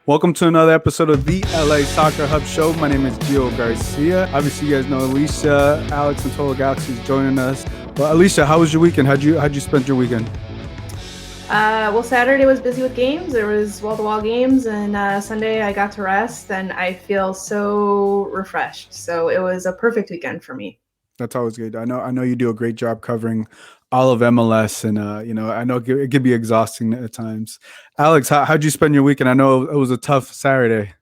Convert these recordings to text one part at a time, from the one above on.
Welcome to another episode of the LA Soccer Hub Show. My name is Gio Garcia. Obviously, you guys know Alicia, Alex, and Total Galaxy is joining us. But Alicia, how was your weekend? How'd you spend your weekend? Well, Saturday was busy with games. There was wall-to-wall games, and Sunday I got to rest, and I feel so refreshed. So it was a perfect weekend for me. That's always good. I know you do a great job covering all of MLS, and I know it could be exhausting at times. Alex, how'd you spend your weekend? I know it was a tough Saturday.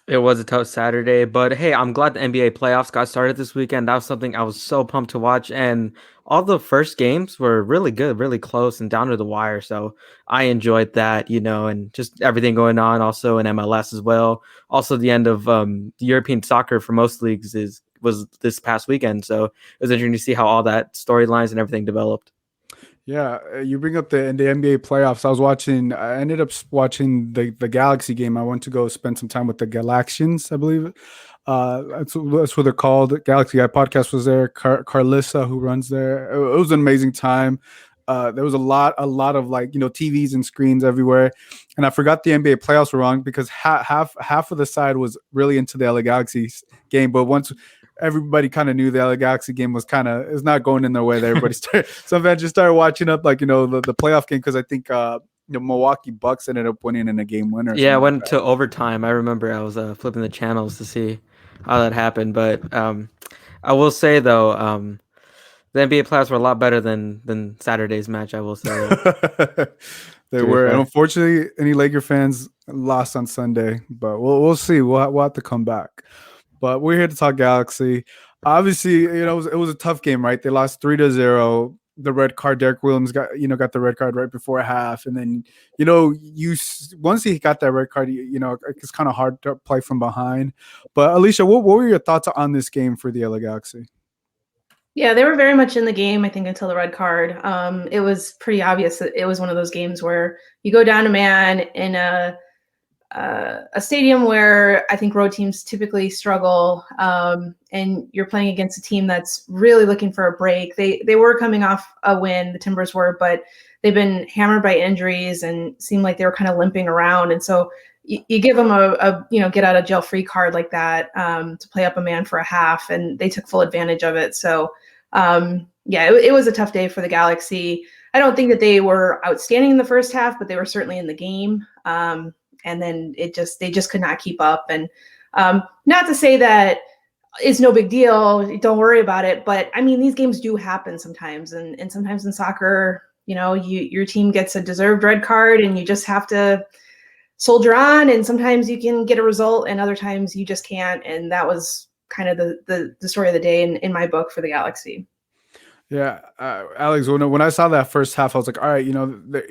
It was a tough Saturday, but hey, I'm glad the NBA playoffs got started this weekend. That was something I was so pumped to watch, and all the first games were really good, really close and down to the wire. So I enjoyed that, and just everything going on also in MLS as well. Also, the end of the European soccer for most leagues was this past weekend. So it was interesting to see how all that storylines and everything developed. Yeah, you bring up the NBA playoffs. I ended up watching the Galaxy game. I went to go spend some time with the Galaxians, I believe. That's what they're called. Galaxy Guy podcast was there. Carlissa, who runs there. It was an amazing time. There was a lot of TVs and screens everywhere. And I forgot the NBA playoffs were wrong because half of the side was really into the LA Galaxy game. But once everybody kind of knew the LA Galaxy game was not going in their way. That everybody some fans just started watching up the playoff game because I think Milwaukee Bucks ended up winning in a game winner. Yeah, it went to overtime. I remember I was flipping the channels to see how that happened. But I will say though, the NBA playoffs were a lot better than Saturday's match. I will say they were. And unfortunately, any Laker fans lost on Sunday, but we'll see. We'll have to come back. But we're here to talk Galaxy. Obviously, it was a tough game, right? They lost 3-0. The red card, Derek Williams got the red card right before half, and then once he got that red card, it's kind of hard to play from behind. But Alicia, what were your thoughts on this game for the LA Galaxy? Yeah, they were very much in the game, I think, until the red card. It was pretty obvious that it was one of those games where you go down a man in a stadium where I think road teams typically struggle, and you're playing against a team that's really looking for a break. They were coming off a win, the Timbers were, but they've been hammered by injuries and seemed like they were kind of limping around. And so you give them a get out of jail free card like that to play up a man for a half, and they took full advantage of it. So it was a tough day for the Galaxy. I don't think that they were outstanding in the first half, but they were certainly in the game. And then they just could not keep up. And not to say that it's no big deal, don't worry about it. But I mean, these games do happen sometimes. And sometimes in soccer, your team gets a deserved red card and you just have to soldier on. And sometimes you can get a result and other times you just can't. And that was kind of the story of the day in my book for the Galaxy. Yeah, Alex, when I saw that first half, I was like, all right,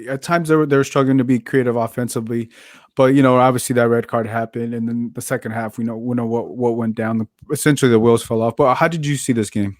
at times they were struggling to be creative offensively, but obviously that red card happened, and then the second half, we know what went down. Essentially, the wheels fell off. But how did you see this game?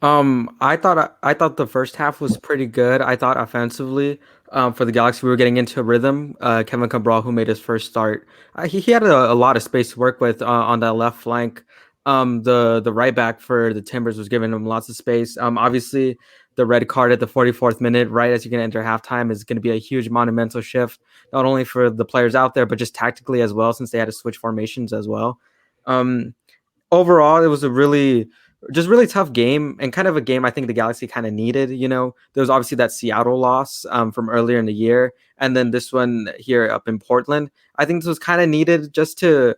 I thought the first half was pretty good. I thought offensively, for the Galaxy, we were getting into a rhythm. Kevin Cabral, who made his first start, he had a lot of space to work with on that left flank. The right back for the Timbers was giving him lots of space. Obviously, the red card at the 44th minute, right as you're going to enter halftime, is going to be a huge monumental shift, not only for the players out there, but just tactically as well, since they had to switch formations as well. Overall, it was a really tough game, and kind of a game I think the Galaxy kind of needed. There was obviously that Seattle loss from earlier in the year, and then this one here up in Portland. I think this was kind of needed just to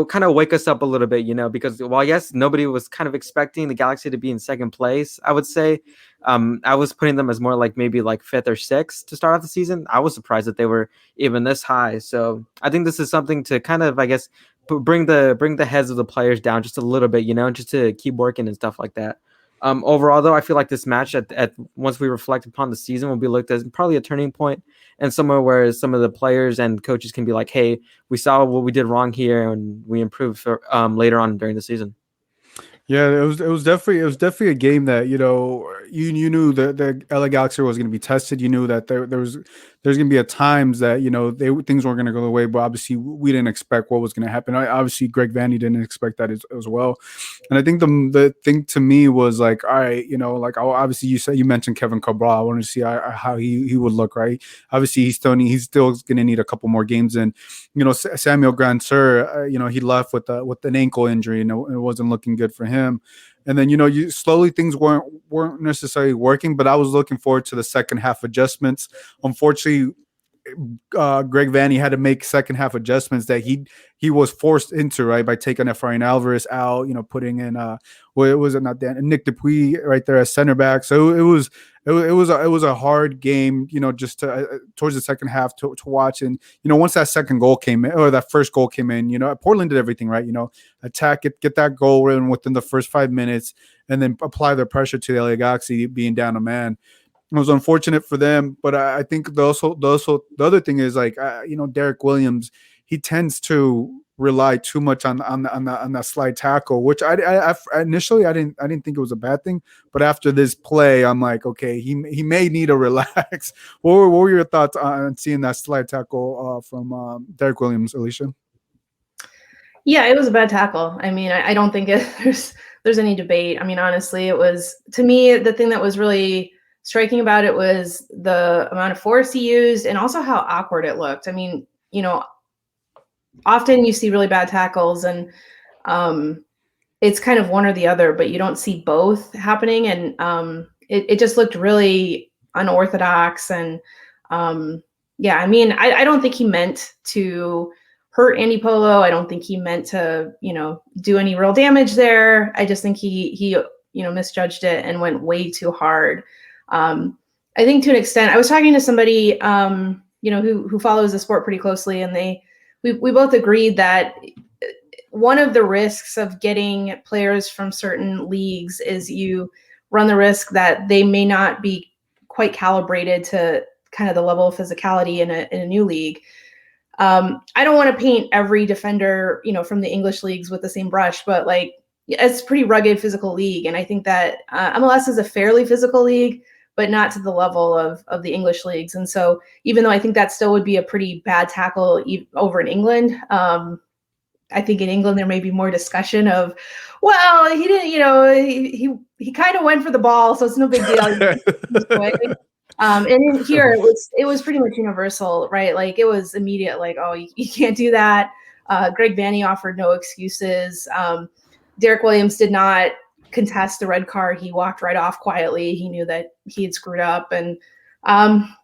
kind of wake us up a little bit, because while yes, nobody was kind of expecting the Galaxy to be in second place, I would say, I was putting them as more like maybe like fifth or sixth to start off the season. I was surprised that they were even this high. So I think this is something to kind of, I guess, bring the heads of the players down just a little bit, just to keep working and stuff like that. Overall, though, I feel like this match at once we reflect upon the season will be looked as probably a turning point and somewhere where some of the players and coaches can be like, hey, we saw what we did wrong here and we improved for, later on during the season. Yeah, it was definitely a game that you knew that the LA Galaxy was going to be tested. You knew that there's going to be at times that things weren't going to go the way, but obviously we didn't expect what was going to happen. Obviously, Greg Vanney didn't expect that as well. And I think the thing to me was like, all right, like obviously you mentioned Kevin Cabral. I wanted to see how he would look, right? Obviously, he's still going to need a couple more games. And Samuel Grandsir, he left with an ankle injury, and it wasn't looking good for him. And then you slowly things weren't necessarily working, but I was looking forward to the second half adjustments. Unfortunately, Greg Vanney had to make second half adjustments that he was forced into, right, by taking Efrain Alvarez out, putting in Nick Dupuis right there as center back. So it was a hard game, just to towards the second half to watch. And once that second goal came in, or that first goal came in, Portland did everything right. Attack it, get that goal in within the first 5 minutes, and then apply the pressure to the LA Galaxy being down a man. It was unfortunate for them, but I think the other thing is like Derek Williams, he tends to rely too much on that slide tackle, which I initially I didn't think it was a bad thing, but after this play, I'm like, okay, he may need to relax. What were your thoughts on seeing that slide tackle from Derek Williams, Alicia? Yeah, it was a bad tackle. I mean, I don't think there's any debate. I mean, honestly, it was, to me, the thing that was really striking about it was the amount of force he used and also how awkward it looked. I mean, often you see really bad tackles and it's kind of one or the other, but you don't see both happening. And it just looked really unorthodox. And yeah, I mean, I don't think he meant to hurt Andy Polo. I don't think he meant to, do any real damage there. I just think he misjudged it and went way too hard. I think to an extent, I was talking to somebody, who follows the sport pretty closely, and we both agreed that one of the risks of getting players from certain leagues is you run the risk that they may not be quite calibrated to kind of the level of physicality in a new league. I don't want to paint every defender, from the English leagues with the same brush, but like, it's a pretty rugged physical league. And I think that MLS is a fairly physical league, but not to the level of the English leagues. And so even though I think that still would be a pretty bad tackle over in England, I think in England there may be more discussion of, well, he didn't, he kind of went for the ball, so it's no big deal. And in here it was pretty much universal, right? Like it was immediate, like, oh, you can't do that. Greg Vanney offered no excuses. Derek Williams did not contest the red card. He walked right off quietly. He knew that he had screwed up, and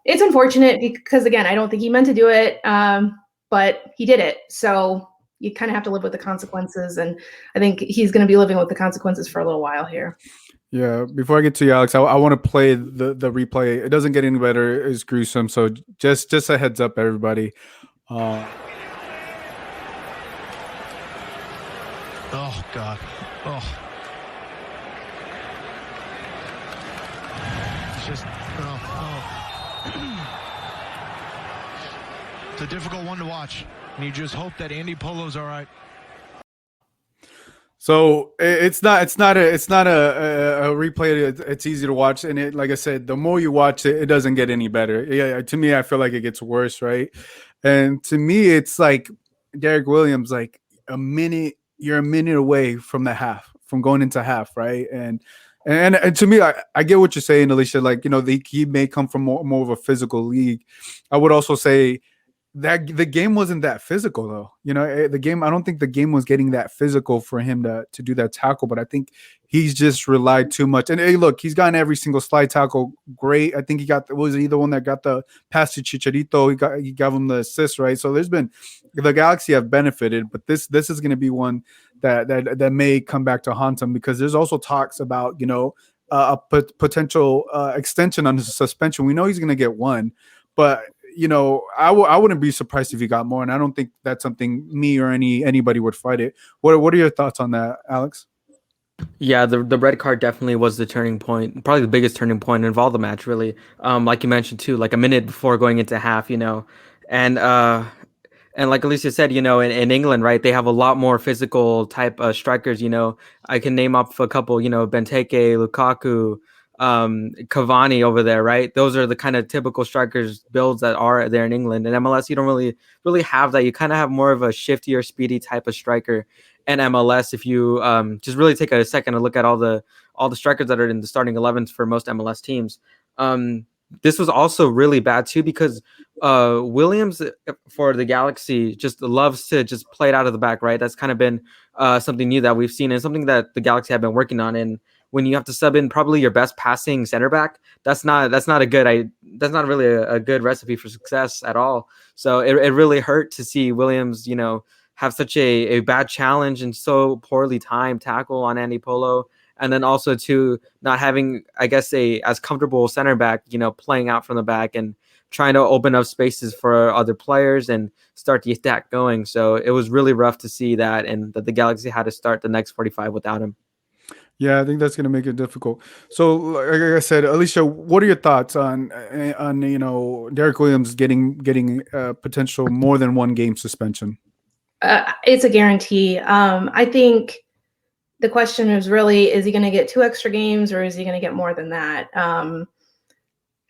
it's unfortunate because, again, I don't think he meant to do it, but he did it. So you kind of have to live with the consequences, and I think he's going to be living with the consequences for a little while here. Yeah. Before I get to you, Alex, I want to play the replay. It doesn't get any better. It's gruesome. So just a heads up, everybody. Oh God. Oh. It's just It's a difficult one to watch. And you just hope that Andy Polo's all right. So it's not a replay. It's easy to watch, and it, like I said, the more you watch it, it doesn't get any better. Yeah, to me, I feel like it gets worse, right? And to me, it's like Derek Williams, like you're a minute away from the half, from going into half, right? And to me, I get what you're saying, Alicia. Like, he may come from more of a physical league. I would also say that the game wasn't that physical, though. The game, I don't think the game was getting that physical for him to do that tackle, but I think he's just relied too much. And hey, look, he's gotten every single slide tackle great. I think was he the one that got the pass to Chicharito? He gave him the assist, right? So there's been, the Galaxy have benefited, but this is going to be one that may come back to haunt him, because there's also talks about a potential extension on his suspension. We know he's going to get one, but I wouldn't be surprised if he got more, and I don't think that's something me or anybody would fight it. What are your thoughts on that, Alex? Yeah, the red card definitely was the turning point, probably the biggest turning point of all the match, really. Like you mentioned too, like a minute before going into half, and like Alicia said, in England, right, they have a lot more physical type strikers. I can name up a couple, Benteke, Lukaku, Cavani over there, right? Those are the kind of typical strikers builds that are there in England. In MLS, you don't really have that. You kind of have more of a shiftier, speedy type of striker. And MLS, if you just really take a second to look at all the strikers that are in the starting 11s for most MLS teams, this was also really bad too because Williams for the Galaxy just loves to just play it out of the back, right? That's kind of been something new that we've seen and something that the Galaxy have been working on. And when you have to sub in probably your best passing center back, that's not really a good recipe for success at all. So it really hurt to see Williams, have such a bad challenge and so poorly timed tackle on Andy Polo. And then also to not having, I guess, as comfortable center back, playing out from the back and trying to open up spaces for other players and start the attack going. So it was really rough to see that, and that the Galaxy had to start the next 45 without him. Yeah, I think that's going to make it difficult. So, like I said, Alicia, what are your thoughts on Derek Williams getting potential more than one game suspension? It's a guarantee. I think the question is really, is he going to get 2 extra games or is he going to get more than that?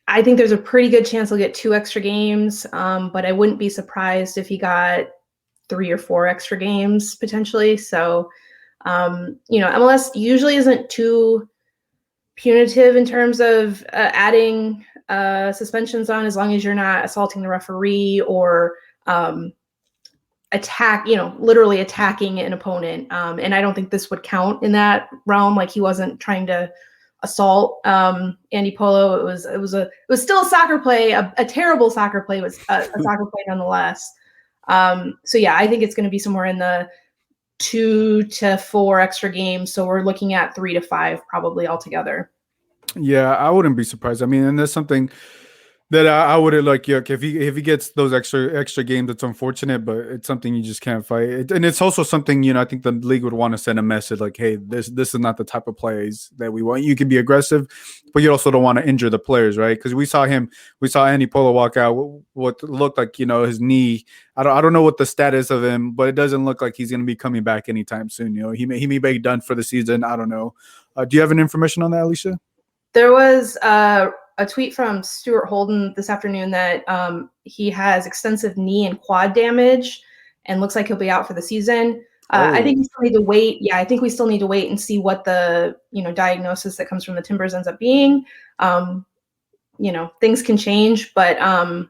I think there's a pretty good chance he'll get 2 extra games, but I wouldn't be surprised if he got 3 or 4 extra games potentially. So, MLS usually isn't too punitive in terms of adding suspensions on, as long as you're not assaulting the referee or literally attacking an opponent. And I don't think this would count in that realm. Like, he wasn't trying to assault Andy Polo. It was still a soccer play, a terrible soccer play, was a soccer play nonetheless. So yeah, I think it's going to be somewhere in the 2 to 4 extra games. So we're looking at 3 to 5 probably altogether. Yeah, I wouldn't be surprised. I mean, and there's something that I would like. Yuck, if he gets those extra games, it's unfortunate, but it's something you just can't fight. And it's also something, I think the league would want to send a message like, hey, this is not the type of plays that we want. You can be aggressive, but you also don't want to injure the players, right? Because we saw Andy Polo walk out what looked like his knee. I don't know what the status of him, but it doesn't look like he's going to be coming back anytime soon. He may be done for the season. I don't know. Do you have any information on that, Alicia? There was a tweet from Stuart Holden this afternoon that he has extensive knee and quad damage and looks like he'll be out for the season. I think we still need to wait. Yeah, I think we still need to wait and see what the diagnosis that comes from the Timbers ends up being. Things can change, but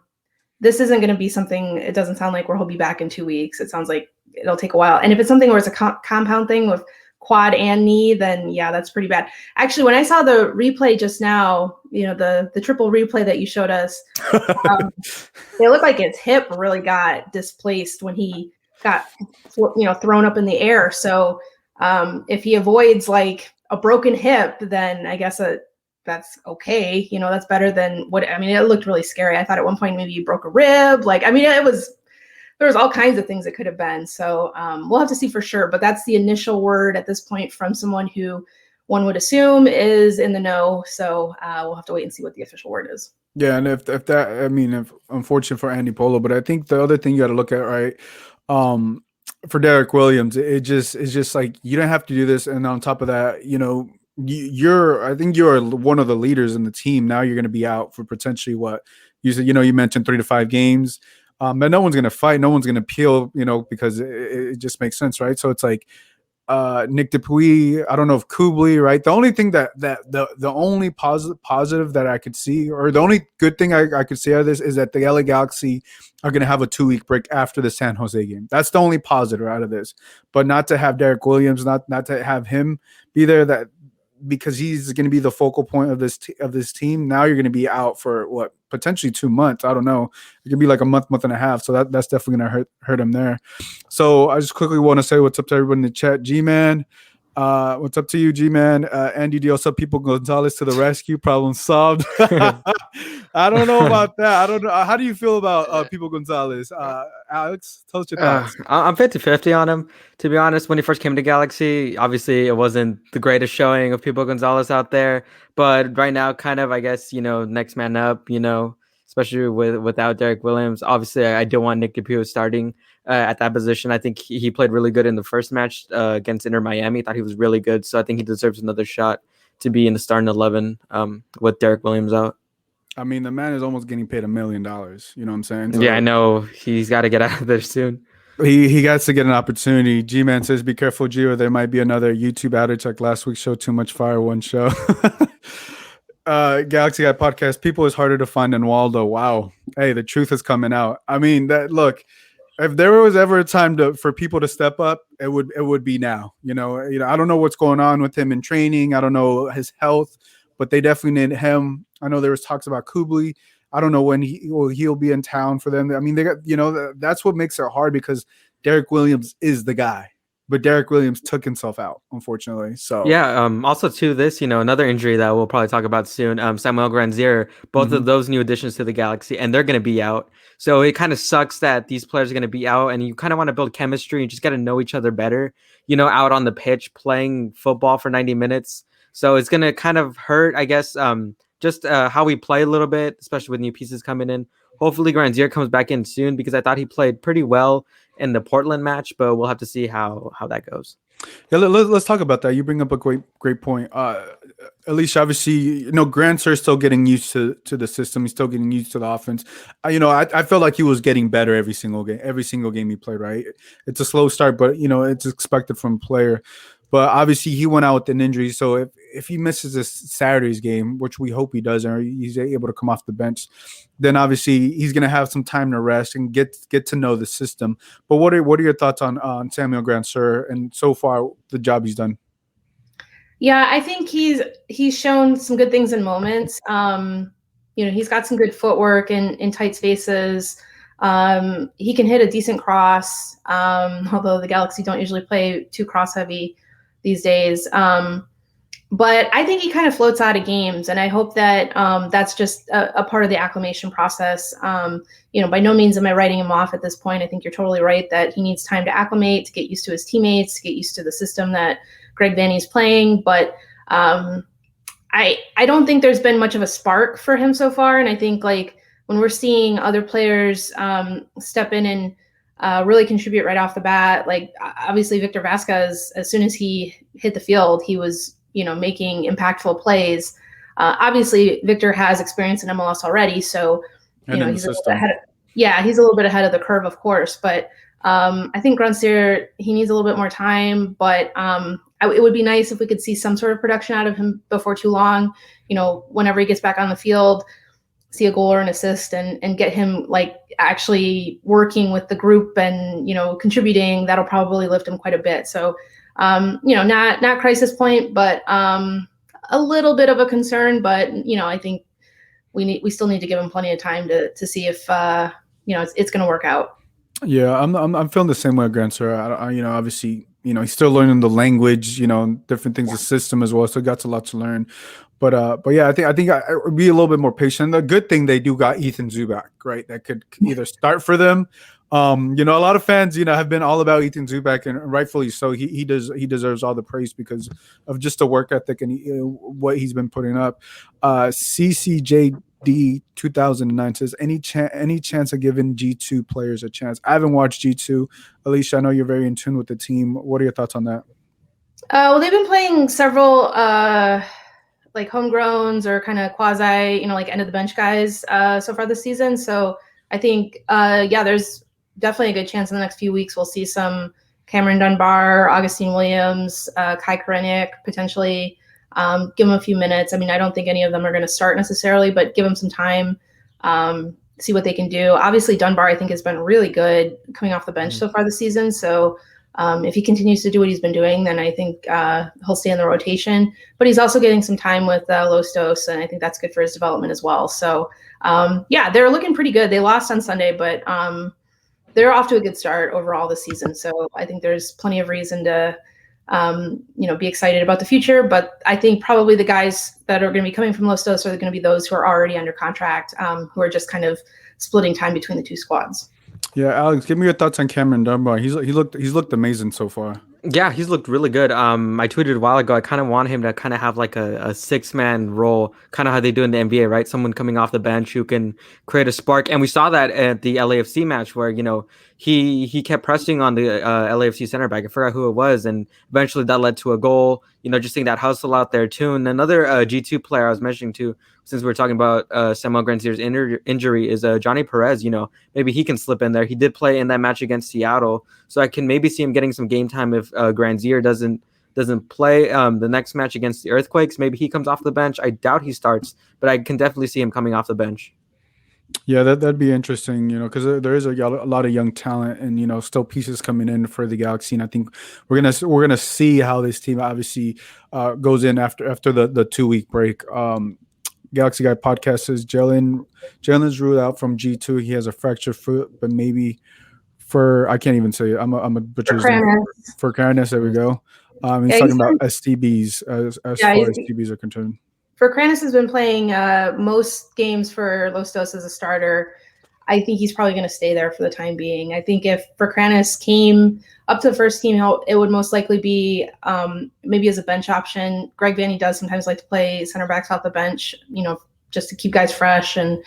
this isn't going to be something. It doesn't sound like where he'll be back in 2 weeks. It sounds like it'll take a while. And if it's something where it's a compound thing with quad and knee, then yeah, that's pretty bad. Actually, when I saw the replay just now, the triple replay that you showed us, it looked like his hip really got displaced when he got thrown up in the air. So if he avoids like a broken hip, then I guess that's okay. That's better than it looked really scary. I thought at one point maybe he broke a rib. There was all kinds of things it could have been. So we'll have to see for sure. But that's the initial word at this point from someone who one would assume is in the know. So we'll have to wait and see what the official word is. Yeah, and if unfortunate for Andy Polo, but I think the other thing you got to look at, right, for Derek Williams, it's just like you don't have to do this. And on top of that, I think you're one of the leaders in the team. Now you're going to be out for potentially what you said. You mentioned 3 to 5 games. But no one's going to fight. No one's going to appeal, because it just makes sense, right? So it's like Nick Dupuis, I don't know if Kubli, right? The only thing that the only positive that I could see, or the only good thing I could see out of this is that the LA Galaxy are going to have a 2-week break after the San Jose game. That's the only positive out of this. But not to have Derek Williams, not to have him be there, because he's going to be the focal point of this team. Now you're going to be out for what, potentially 2 months. I don't know. It could be like a month and a half. So that's definitely going to hurt him there. So I just quickly want to say what's up to everyone in the chat. G-Man, what's up to you, G-Man? Andy Diosa, People Gonzalez to the rescue. Problem solved. I don't know about that. I don't know. How do you feel about People Gonzalez? Alex, tell us your thoughts. I'm 50-50 on him, to be honest. When he first came to Galaxy, obviously it wasn't the greatest showing of People Gonzalez out there. But right now, kind of, I guess, next man up, especially without Derek Williams. Obviously, I do want Nick Dupuis starting at that position. I think he played really good in the first match against Inter Miami. Thought he was really good. So I think he deserves another shot to be in the starting 11 with Derek Williams out. I mean, the man is almost getting paid $1 million. You know what I'm saying? So Yeah, I know. He's got to get out of there soon. he got to get an opportunity. G-Man says, be careful, G, or there might be another YouTube outage like last week's show, Too Much Fire, one show. Galaxy Guy Podcast, people is harder to find than Waldo. Wow. Hey, the truth is coming out. I mean, that look, if there was ever a time for people to step up, it would be now. You know, I don't know what's going on with him in training. I don't know his health, but they definitely need him. I know there was talks about Kubley. I don't know when he'll be in town for them. I mean, they got, that's what makes it hard because Derek Williams is the guy, but Derek Williams took himself out, unfortunately. So yeah. Also to this, another injury that we'll probably talk about soon. Samuel Grandier, both of those new additions to the Galaxy, and they're going to be out. So it kind of sucks that these players are going to be out, and you kind of want to build chemistry and just get to know each other better. Out on the pitch playing football for 90 minutes. So it's going to kind of hurt, I guess. Just how we play a little bit, especially with new pieces coming in. Hopefully Grandier comes back in soon because I thought he played pretty well in the Portland match, but we'll have to see how that goes. Yeah, let's talk about that. You bring up a great point. Alicia, obviously, Grandier is still getting used to the system. He's still getting used to the offense. I felt like he was getting better every single game he played, right? It's a slow start, but, it's expected from a player. But obviously he went out with an injury. So if he misses this Saturday's game, which we hope he does, or he's able to come off the bench, then obviously he's going to have some time to rest and get to know the system. But what are your thoughts on Samuel Grandier and so far the job he's done? Yeah, I think he's shown some good things in moments. He's got some good footwork in tight spaces. He can hit a decent cross, although the Galaxy don't usually play too cross heavy these days. But I think he kind of floats out of games, and I hope that that's just a part of the acclimation process. By no means am I writing him off at this point. I think you're totally right that he needs time to acclimate, to get used to his teammates, to get used to the system that Greg Vanney's playing. But I don't think there's been much of a spark for him so far, and I think when we're seeing other players step in and really contribute right off the bat, obviously Victor Vasquez, as soon as he hit the field, he was, making impactful plays. Obviously Victor has experience in MLS already, so he's a little bit ahead. He's a little bit ahead of the curve, of course. But I think Grandier, he needs a little bit more time. But it would be nice if we could see some sort of production out of him before too long. Whenever he gets back on the field, see a goal or an assist and get him actually working with the group and, contributing. That'll probably lift him quite a bit. So, not crisis point, but a little bit of a concern, but, I think we still need to give him plenty of time to see if, it's going to work out. Yeah, I'm feeling the same way, Grandier. Obviously, he's still learning the language, different things, the system as well. So got a lot to learn. But yeah, I think I would be a little bit more patient. The good thing they do got Ethan Zubak, right? That could either start for them. A lot of fans, have been all about Ethan Zubak, and rightfully so. He deserves all the praise because of just the work ethic and what he's been putting up. CCJD 2009 says, any chance of giving G2 players a chance? I haven't watched G2. Alicia, I know you're very in tune with the team. What are your thoughts on that? Well, they've been playing several homegrowns or kind of quasi, end of the bench guys so far this season. So I think, there's definitely a good chance in the next few weeks we'll see some Cameron Dunbar, Augustine Williams, Kai Korenik potentially. Give them a few minutes. I mean, I don't think any of them are going to start necessarily, but give them some time, see what they can do. Obviously, Dunbar, I think, has been really good coming off the bench so far this season. So if he continues to do what he's been doing, then I think he'll stay in the rotation. But he's also getting some time with Lostos, and I think that's good for his development as well. So, they're looking pretty good. They lost on Sunday, but they're off to a good start overall this season. So I think there's plenty of reason to be excited about the future. But I think probably the guys that are going to be coming from Lostos are going to be those who are already under contract, who are just kind of splitting time between the two squads. Yeah, Alex, give me your thoughts on Cameron Dunbar. He's looked amazing so far. Yeah, he's looked really good. I tweeted a while ago, I kind of want him to kind of have like a six-man role, kind of how they do in the NBA, right? Someone coming off the bench who can create a spark. And we saw that at the LAFC match where, he kept pressing on the LAFC center back. I forgot who it was, and eventually that led to a goal. Just seeing that hustle out there too. And another G2 player I was mentioning too, since we're talking about Samuel Granzier's injury, is Johnny Perez. Maybe he can slip in there. He did play in that match against Seattle, so I can maybe see him getting some game time if Granzier doesn't play the next match against the Earthquakes. Maybe he comes off the bench. I doubt he starts, but I can definitely see him coming off the bench. Yeah, that'd be interesting, because there is a lot of young talent and still pieces coming in for the Galaxy, and I think we're gonna see how this team obviously goes in after the 2-week break. Galaxy Guy podcast says Jalen's ruled out from G2. He has a fractured foot, but maybe I can't even say it. I'm a butcher's for Kranis. There we go. He's talking about STBs as far as STBs are concerned. For Kranis has been playing most games for Los Dos as a starter. I think he's probably going to stay there for the time being. I think if for Kranis came up to the first team, it would most likely be maybe as a bench option. Greg Vanney does sometimes like to play center backs off the bench, just to keep guys fresh and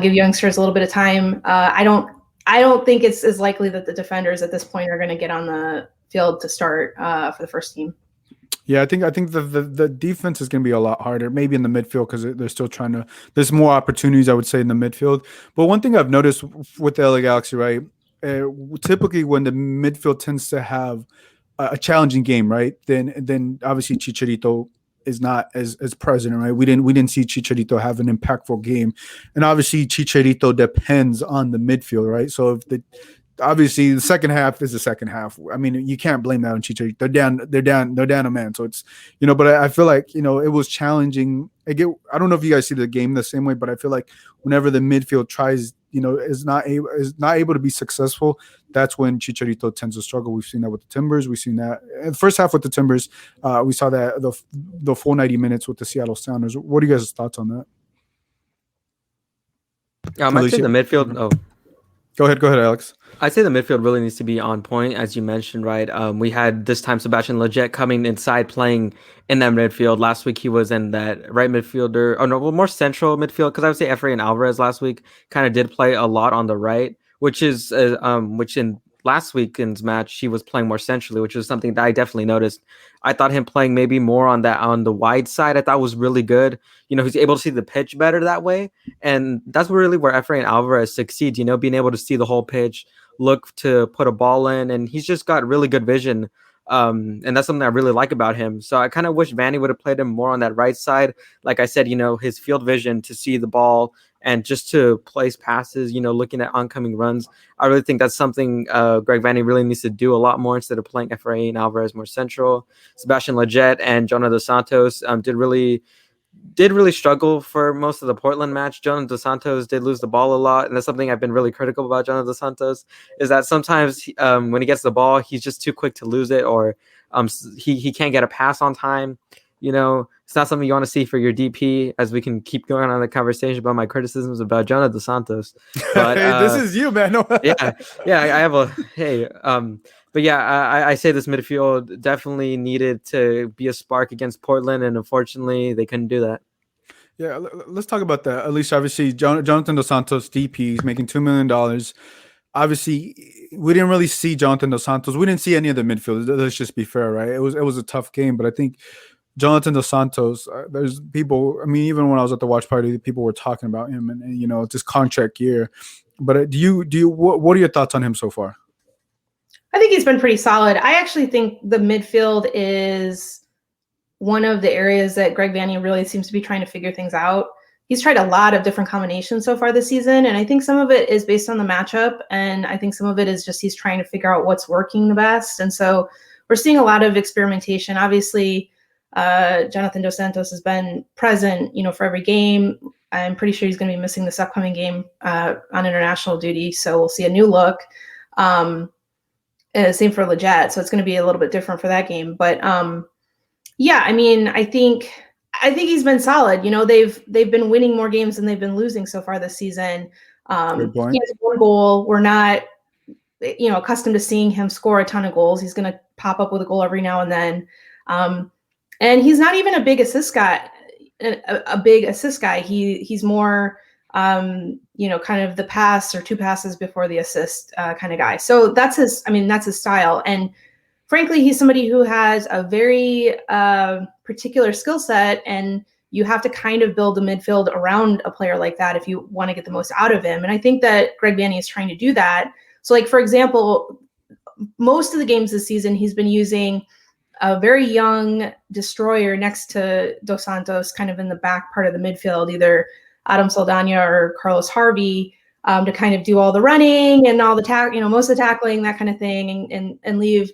give youngsters a little bit of time. I don't think it's as likely that the defenders at this point are going to get on the field to start for the first team. Yeah, I think the defense is going to be a lot harder, maybe in the midfield, because they're still trying to. There's more opportunities, I would say, in the midfield. But one thing I've noticed with the LA Galaxy, right? Typically, when the midfield tends to have a challenging game, right? Then obviously Chicharito is not as present, right? We didn't see Chicharito have an impactful game, and obviously Chicharito depends on the midfield, right? So if obviously the second half is the second half. I mean, you can't blame that on Chicharito. They're down a man. So it's, but I feel like, it was challenging. I don't know if you guys see the game the same way, but I feel like whenever the midfield tries, is not able to be successful, that's when Chicharito tends to struggle. We've seen that with the Timbers. We've seen that in the first half with the Timbers. We saw that the full 90 minutes with the Seattle Sounders. What are you guys' thoughts on that? I'd say the midfield. Oh, Go ahead, Alex. I'd say the midfield really needs to be on point, as you mentioned, right? We had this time Sebastian Lletget coming inside, playing in that midfield. Last week he was in that right midfielder. Oh no, well, more central midfield, because I would say Efrain Alvarez last week kind of did play a lot on the right, which in last weekend's match he was playing more centrally, which is something that I definitely noticed. I thought him playing maybe more on the wide side, I thought was really good. He's able to see the pitch better that way, and that's really where Efrain Alvarez succeeds. Being able to see the whole pitch, look to put a ball in, and he's just got really good vision. And that's something I really like about him. So I kind of wish Vanney would have played him more on that right side. Like I said, his field vision to see the ball and just to place passes, looking at oncoming runs. I really think that's something Greg Vanney really needs to do a lot more instead of playing Efrain Alvarez more central. Sebastian Lletget and Jonah Dos Santos did really struggle for most of the Portland match. Jonah Dos Santos did lose the ball a lot, and that's something I've been really critical about Jonah Dos Santos, is that sometimes when he gets the ball, he's just too quick to lose it, or he can't get a pass on time. It's not something you want to see for your DP, as we can keep going on the conversation about my criticisms about Jonah Dos Santos. But hey, this is you, man. yeah, I have but yeah, I say this midfield definitely needed to be a spark against Portland, and unfortunately they couldn't do that. Yeah, let's talk about that. At least, obviously, Jonathan Dos Santos, DP, is making $2 million. Obviously, we didn't really see Jonathan Dos Santos. We didn't see any of the midfielders. Let's just be fair, right? It was a tough game, but I think Jonathan Dos Santos, there's people, I mean, even when I was at the watch party, people were talking about him and this contract year. But what are your thoughts on him so far? I think he's been pretty solid. I actually think the midfield is one of the areas that Greg Vanney really seems to be trying to figure things out. He's tried a lot of different combinations so far this season, and I think some of it is based on the matchup, and I think some of it is just he's trying to figure out what's working the best. And so we're seeing a lot of experimentation. Obviously, Jonathan Dos Santos has been present, for every game. I'm pretty sure he's going to be missing this upcoming game on international duty, so we'll see a new look. Same for Lletget, so it's going to be a little bit different for that game. But yeah, I mean, I think he's been solid. They've been winning more games than they've been losing so far this season. He has one goal. We're not, accustomed to seeing him score a ton of goals. He's going to pop up with a goal every now and then. And he's not even a big assist guy. He's more kind of the pass or 2 passes before the assist kind of guy. So that's his style. And frankly, he's somebody who has a very particular skill set, and you have to kind of build a midfield around a player like that if you want to get the most out of him. And I think that Greg Vanney is trying to do that. So like, for example, most of the games this season, he's been using a very young destroyer next to Dos Santos, kind of in the back part of the midfield, either Adam Saldana or Carlos Harvey, to kind of do all the running and all the most of the tackling, that kind of thing, and leave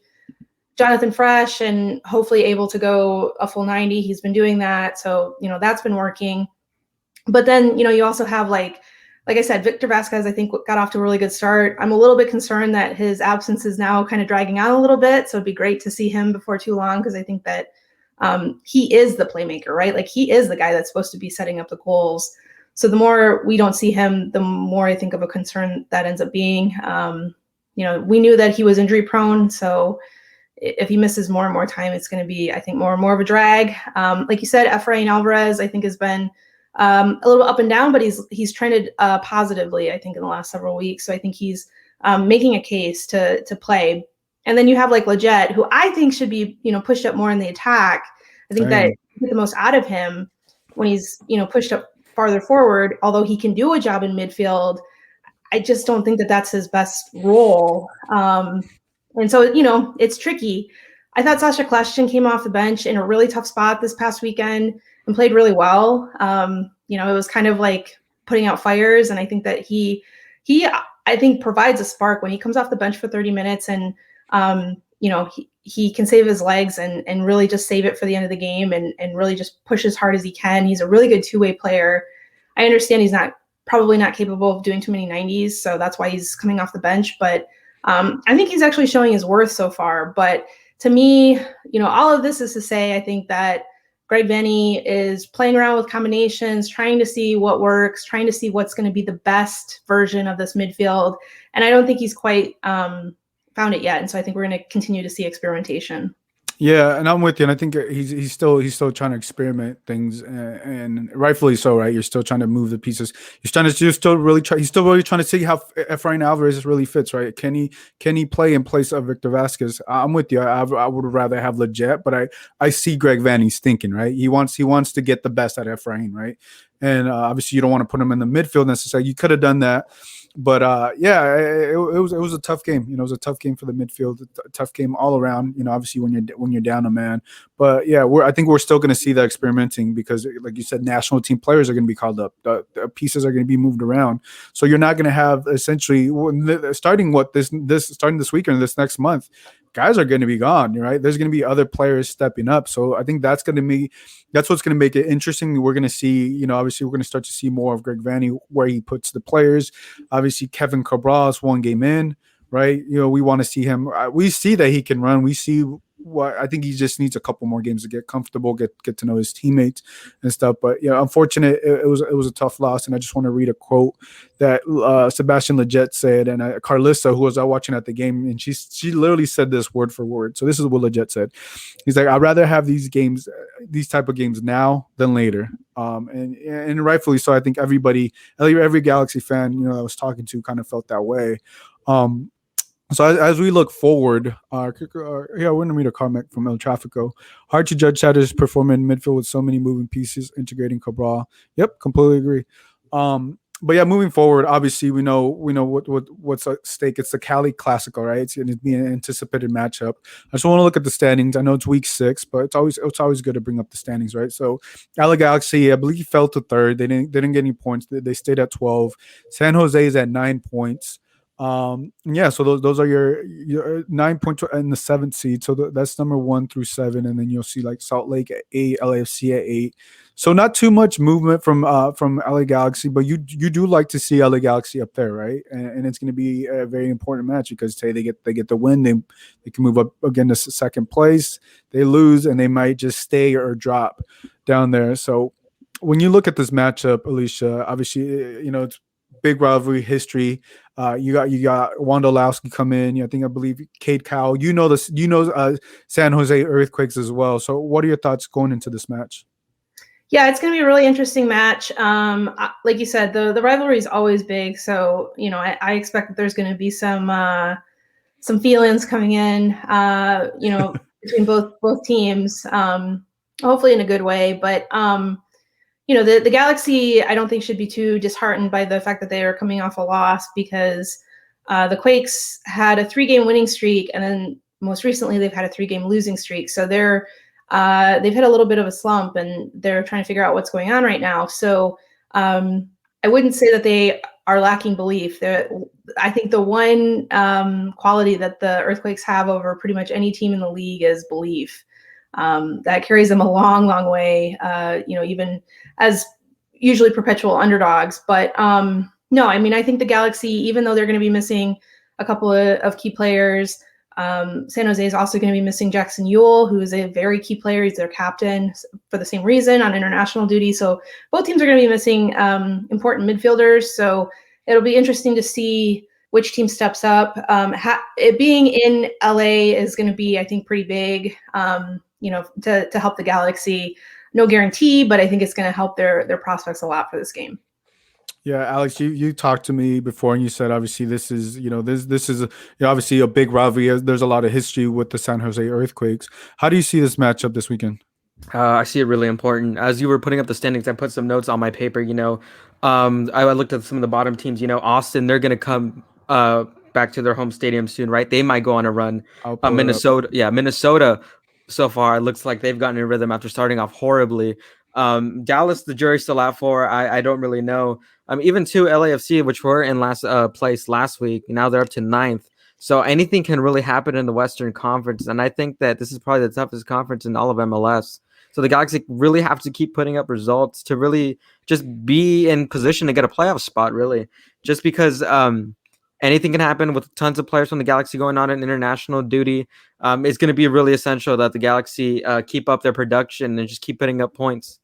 Jonathan fresh and hopefully able to go a full 90. He's been doing that. So, that's been working. But then, you also have like I said, Victor Vasquez, I think, got off to a really good start. I'm a little bit concerned that his absence is now kind of dragging out a little bit. So it'd be great to see him before too long, because I think that he is the playmaker, right? Like, he is the guy that's supposed to be setting up the goals. So the more we don't see him, the more I think of a concern that ends up being. We knew that he was injury prone. So if he misses more and more time, it's going to be, I think, more and more of a drag. Like you said, Efrain Alvarez, I think, has been a little up and down, but he's trended positively, I think, in the last several weeks. So I think he's making a case to play. And then you have like Leggett, who I think should be, pushed up more in the attack. I think that you get the most out of him when he's, pushed up farther forward, although he can do a job in midfield. I just don't think that that's his best role. And so, it's tricky. I thought Sasha Kljestan came off the bench in a really tough spot this past weekend and played really well. It was kind of like putting out fires. And I think that he I think provides a spark when he comes off the bench for 30 minutes and, he can save his legs and really just save it for the end of the game and really just push as hard as he can. He's a really good two-way player. I understand he's probably not capable of doing too many 90s. So that's why he's coming off the bench. But I think he's actually showing his worth so far. But to me, all of this is to say, I think that Greg Vanney is playing around with combinations, trying to see what works, trying to see what's going to be the best version of this midfield. And I don't think he's quite found it yet. And so I think we're going to continue to see experimentation. Yeah, and I'm with you. And I think he's still trying to experiment things, and rightfully so, right? You're still trying to move the pieces. He's still really trying to see how Efrain Alvarez really fits, right? Can he play in place of Victor Vasquez? I'm with you. I would rather have Leggett, but I see Greg Vanney's thinking, right? He wants to get the best out of Efrain, right? And obviously you don't want to put him in the midfield necessarily. You could have done that. But it was a tough game. It was a tough game for the midfield, a tough game all around. Obviously when you're down a man. But yeah, I think we're still going to see that experimenting because, like you said, national team players are going to be called up. The pieces are going to be moved around. So you're not going to have essentially starting this weekend, this next month, guys are going to be gone, right? There's going to be other players stepping up. So I think that's what's going to make it interesting. We're going to see, obviously we're going to start to see more of Greg Vanney, where he puts the players. Obviously Kevin Cabral is one game in, right? We want to see him. We see that he can run. We see I think he just needs a couple more games to get comfortable, get to know his teammates and stuff. But unfortunate, it was a tough loss. And I just want to read a quote that Sebastian Leggett said, and Carlissa, who was out watching at the game, and she literally said this word for word. So this is what Leggett said. He's like, I'd rather have these type of games now than later. And rightfully so. I think every Galaxy fan, I was talking to kind of felt that way. So as we look forward, we're going to read a comment from El Trafico. Hard to judge Saturday's performance in midfield with so many moving pieces, integrating Cabral. Yep, completely agree. But yeah, moving forward, obviously we know what's at stake. It's the Cali Classico, right? It's going to be an anticipated matchup. I just want to look at the standings. I know it's week 6, but it's always good to bring up the standings, right? So LA Galaxy, I believe, fell to 3rd. They didn't get any points. They stayed at 12. San Jose is at 9 points. So those are your 9 points in the 7th seed. So that's number 1 through 7, and then you'll see like Salt Lake at 8, LAFC at 8. So not too much movement from LA Galaxy, but you do like to see LA Galaxy up there, right? And it's going to be a very important match because say they get the win, they can move up again to 2nd place. They lose, and they might just stay or drop down there. So when you look at this matchup, Alicia, obviously it's big rivalry history. You got Wondolowski come in. I believe Cade Cowell. San Jose Earthquakes as well. So what are your thoughts going into this match? Yeah, it's going to be a really interesting match. Like you said, the rivalry is always big, so I expect that there's going to be some feelings coming in, between both teams. Hopefully in a good way, but the Galaxy, I don't think should be too disheartened by the fact that they are coming off a loss, because the Quakes had a 3-game winning streak, and then most recently they've had a 3-game losing streak. So they've hit a little bit of a slump, and they're trying to figure out what's going on right now. So I wouldn't say that they are lacking belief. I think the one quality that the Earthquakes have over pretty much any team in the league is belief. That carries them a long, long way, even as usually perpetual underdogs. But no, I mean, I think the Galaxy, even though they're going to be missing a couple of key players, San Jose is also going to be missing Jackson Ewell, who is a very key player. He's their captain for the same reason on international duty. So both teams are going to be missing important midfielders. So it'll be interesting to see which team steps up. It being in LA is going to be, I think, pretty big, to help the Galaxy. No guarantee, but I think it's going to help their prospects a lot for this game. Yeah, Alex, you talked to me before, and you said obviously this is obviously a big rivalry. There's a lot of history with the San Jose Earthquakes. How do you see this matchup this weekend? I see it really important. As you were putting up the standings, I put some notes on my paper. I looked at some of the bottom teams. Austin, they're gonna come back to their home stadium soon, right? They might go on a run. Minnesota. So far, it looks like they've gotten in rhythm after starting off horribly. Dallas, the jury's still out for. I don't really know. Even to LAFC, which were in last place last week, now they're up to 9th. So anything can really happen in the Western Conference, and I think that this is probably the toughest conference in all of MLS. So the Galaxy really have to keep putting up results to really just be in position to get a playoff spot, really. Just because anything can happen with tons of players from the Galaxy going on in international duty. It's going to be really essential that the Galaxy keep up their production and just keep putting up points.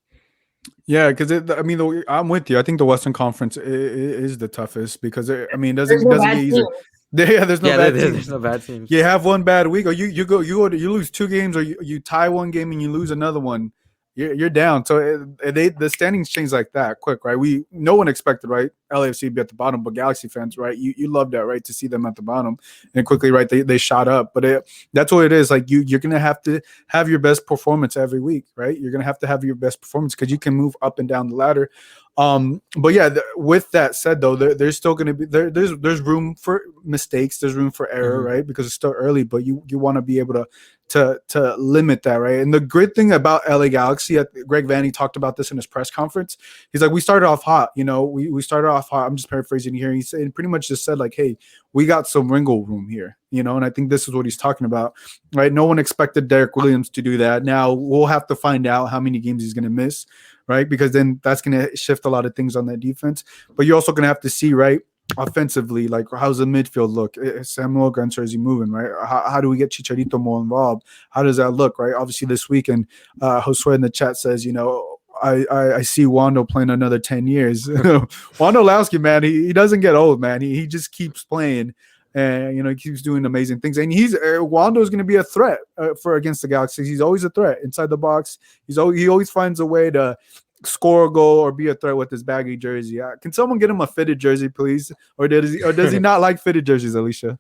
Yeah, because I'm with you. I think the Western Conference is the toughest because it doesn't get easier. There's no bad teams. You have one bad week, or you lose 2 games, or you tie one game and you lose another one. You're down. So the standings change like that quick, right? No one expected, right, LAFC to be at the bottom, but Galaxy fans, right, you love that, right, to see them at the bottom, and quickly, right, they shot up. But that's what it is. Like you're gonna have to have your best performance every week, right? You're gonna have your best performance because you can move up and down the ladder. But yeah, with that said, though, there's still going to be there's room for mistakes, there's room for error, right? Because it's still early, but you want to be able to limit that, right? And the great thing about LA Galaxy, Greg Vanney talked about this in his press conference. He's like, we started off hot, we started off hot. I'm just paraphrasing here. He said, pretty much just said like, hey, we got some wrinkle room here, and I think this is what he's talking about, right? No one expected Derek Williams to do that. Now we'll have to find out how many games he's going to miss, right? Because then that's going to shift a lot of things on that defense. But you're also going to have to see, right, offensively, like how's the midfield look? Samuel Gunther, is he moving, right? How do we get Chicharito more involved? How does that look, right? Obviously this weekend, Josue in the chat says, I see Wando playing another 10 years. Wondolowski, man, he doesn't get old, man. He just keeps playing. And he keeps doing amazing things, and Wando is going to be a threat for against the Galaxy. He's always a threat inside the box. He always finds a way to score a goal or be a threat with his baggy jersey. Can someone get him a fitted jersey, please? Or does he not like fitted jerseys, Alicia?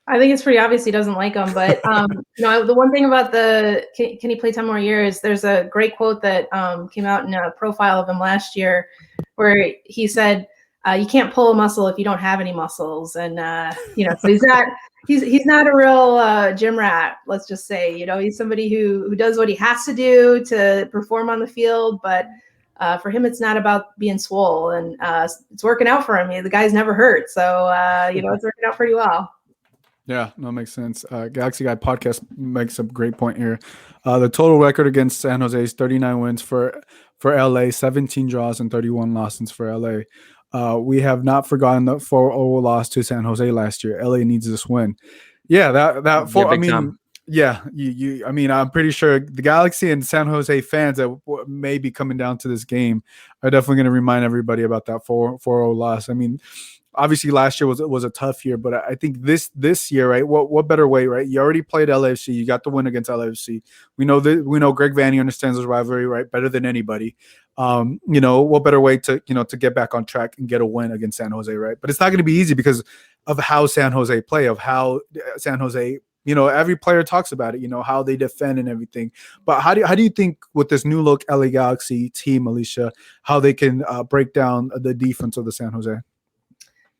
I think it's pretty obvious he doesn't like them. But the one thing about can he play 10 more years? There's a great quote that came out in a profile of him last year, where he said, you can't pull a muscle if you don't have any muscles. And, so he's not a real gym rat, let's just say. He's somebody who does what he has to do to perform on the field. But for him, it's not about being swole. And it's working out for him. The guy's never hurt. So, it's working out pretty well. Yeah, no, makes sense. Galaxy Guy Podcast makes a great point here. The total record against San Jose is 39 wins for LA, 17 draws, and 31 losses for LA. We have not forgotten the 4-0 loss to San Jose last year. LA needs this win. Yeah, I'm pretty sure the Galaxy and San Jose fans that may be coming down to this game are definitely going to remind everybody about that 4-0 loss. obviously last year was a tough year, but I think this year, right? What better way, right? You already played LAFC, you got the win against LAFC. We know Greg Vanney understands this rivalry, right, better than anybody. What better way to get back on track and get a win against San Jose, right? But it's not going to be easy because of how San Jose play, of how San Jose, every player talks about it, how they defend and everything. But how do you think with this new look LA Galaxy team, Alicia, how they can break down the defense of the San Jose?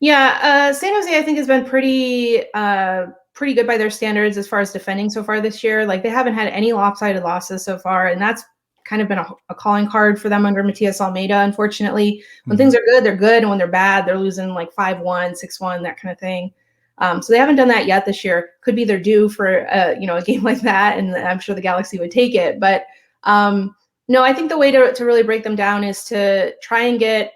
Yeah, San Jose I think has been pretty good by their standards as far as defending so far this year. Like they haven't had any lopsided losses so far, and that's kind of been a calling card for them under Matias Almeida. Unfortunately, when things are good, they're good, and when they're bad, they're losing like 5-1, 6-1, that kind of thing. So they haven't done that yet this year. Could be their due for a game like that, and I'm sure the Galaxy would take it. But no, I think the way to really break them down is to try and get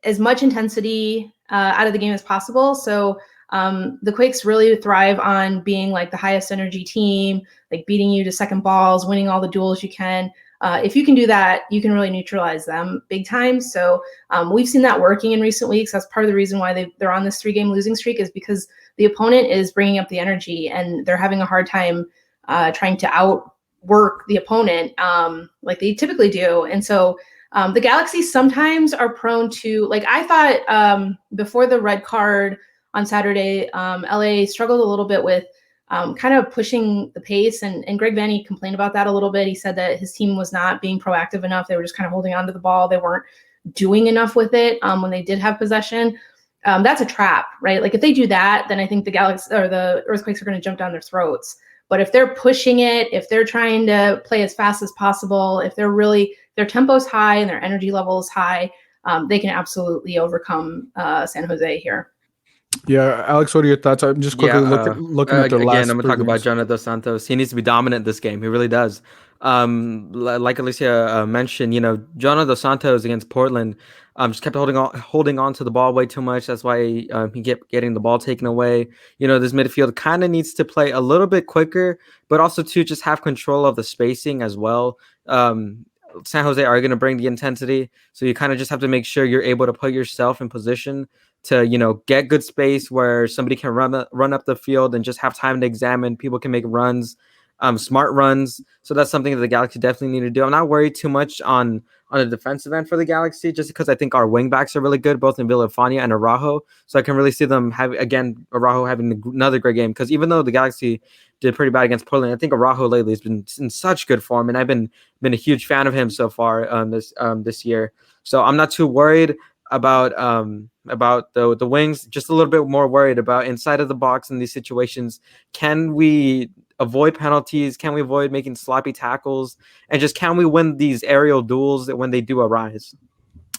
as much intensity out of the game as possible. So the Quakes really thrive on being like the highest energy team, like beating you to second balls, winning all the duels you can. If you can do that, you can really neutralize them big time. So we've seen that working in recent weeks. That's part of the reason why they're on this 3-game losing streak, is because the opponent is bringing up the energy and they're having a hard time trying to outwork the opponent like they typically do. And so the Galaxy sometimes are prone to, like I thought before the red card on Saturday, LA struggled a little bit with kind of pushing the pace, and Greg Vanney complained about that a little bit. He said that his team was not being proactive enough. They were just kind of holding on to the ball. They weren't doing enough with it when they did have possession. That's a trap, right? Like if they do that, then I think the Galaxy or the Earthquakes are going to jump down their throats. But if they're pushing it, if they're trying to play as fast as possible, if their tempo's high and their energy level is high, they can absolutely overcome San Jose here. Yeah, Alex, what are your thoughts? I'm just quickly looking at their last. Again, I'm gonna talk about Jonah Dos Santos. He needs to be dominant this game. He really does. Like Alicia mentioned, Jonah Dos Santos against Portland just kept holding on to the ball way too much. That's why he kept getting the ball taken away. This midfield kind of needs to play a little bit quicker, but also to just have control of the spacing as well. San Jose are going to bring the intensity, so you kind of just have to make sure you're able to put yourself in position to get good space where somebody can run up the field and just have time to examine. People can make runs, smart runs. So that's something that the Galaxy definitely need to do. I'm not worried too much on the defensive end for the Galaxy, just because I think our wingbacks are really good, both in Villafania and Araujo. So I can really see them Araujo having another great game, because even though the Galaxy did pretty bad against Portland, I think Araujo lately has been in such good form, and I've been a huge fan of him so far this year. So I'm not too worried about the wings, just a little bit more worried about inside of the box in these situations. Can we avoid penalties? Can we avoid making sloppy tackles? And just can we win these aerial duels when they do arise?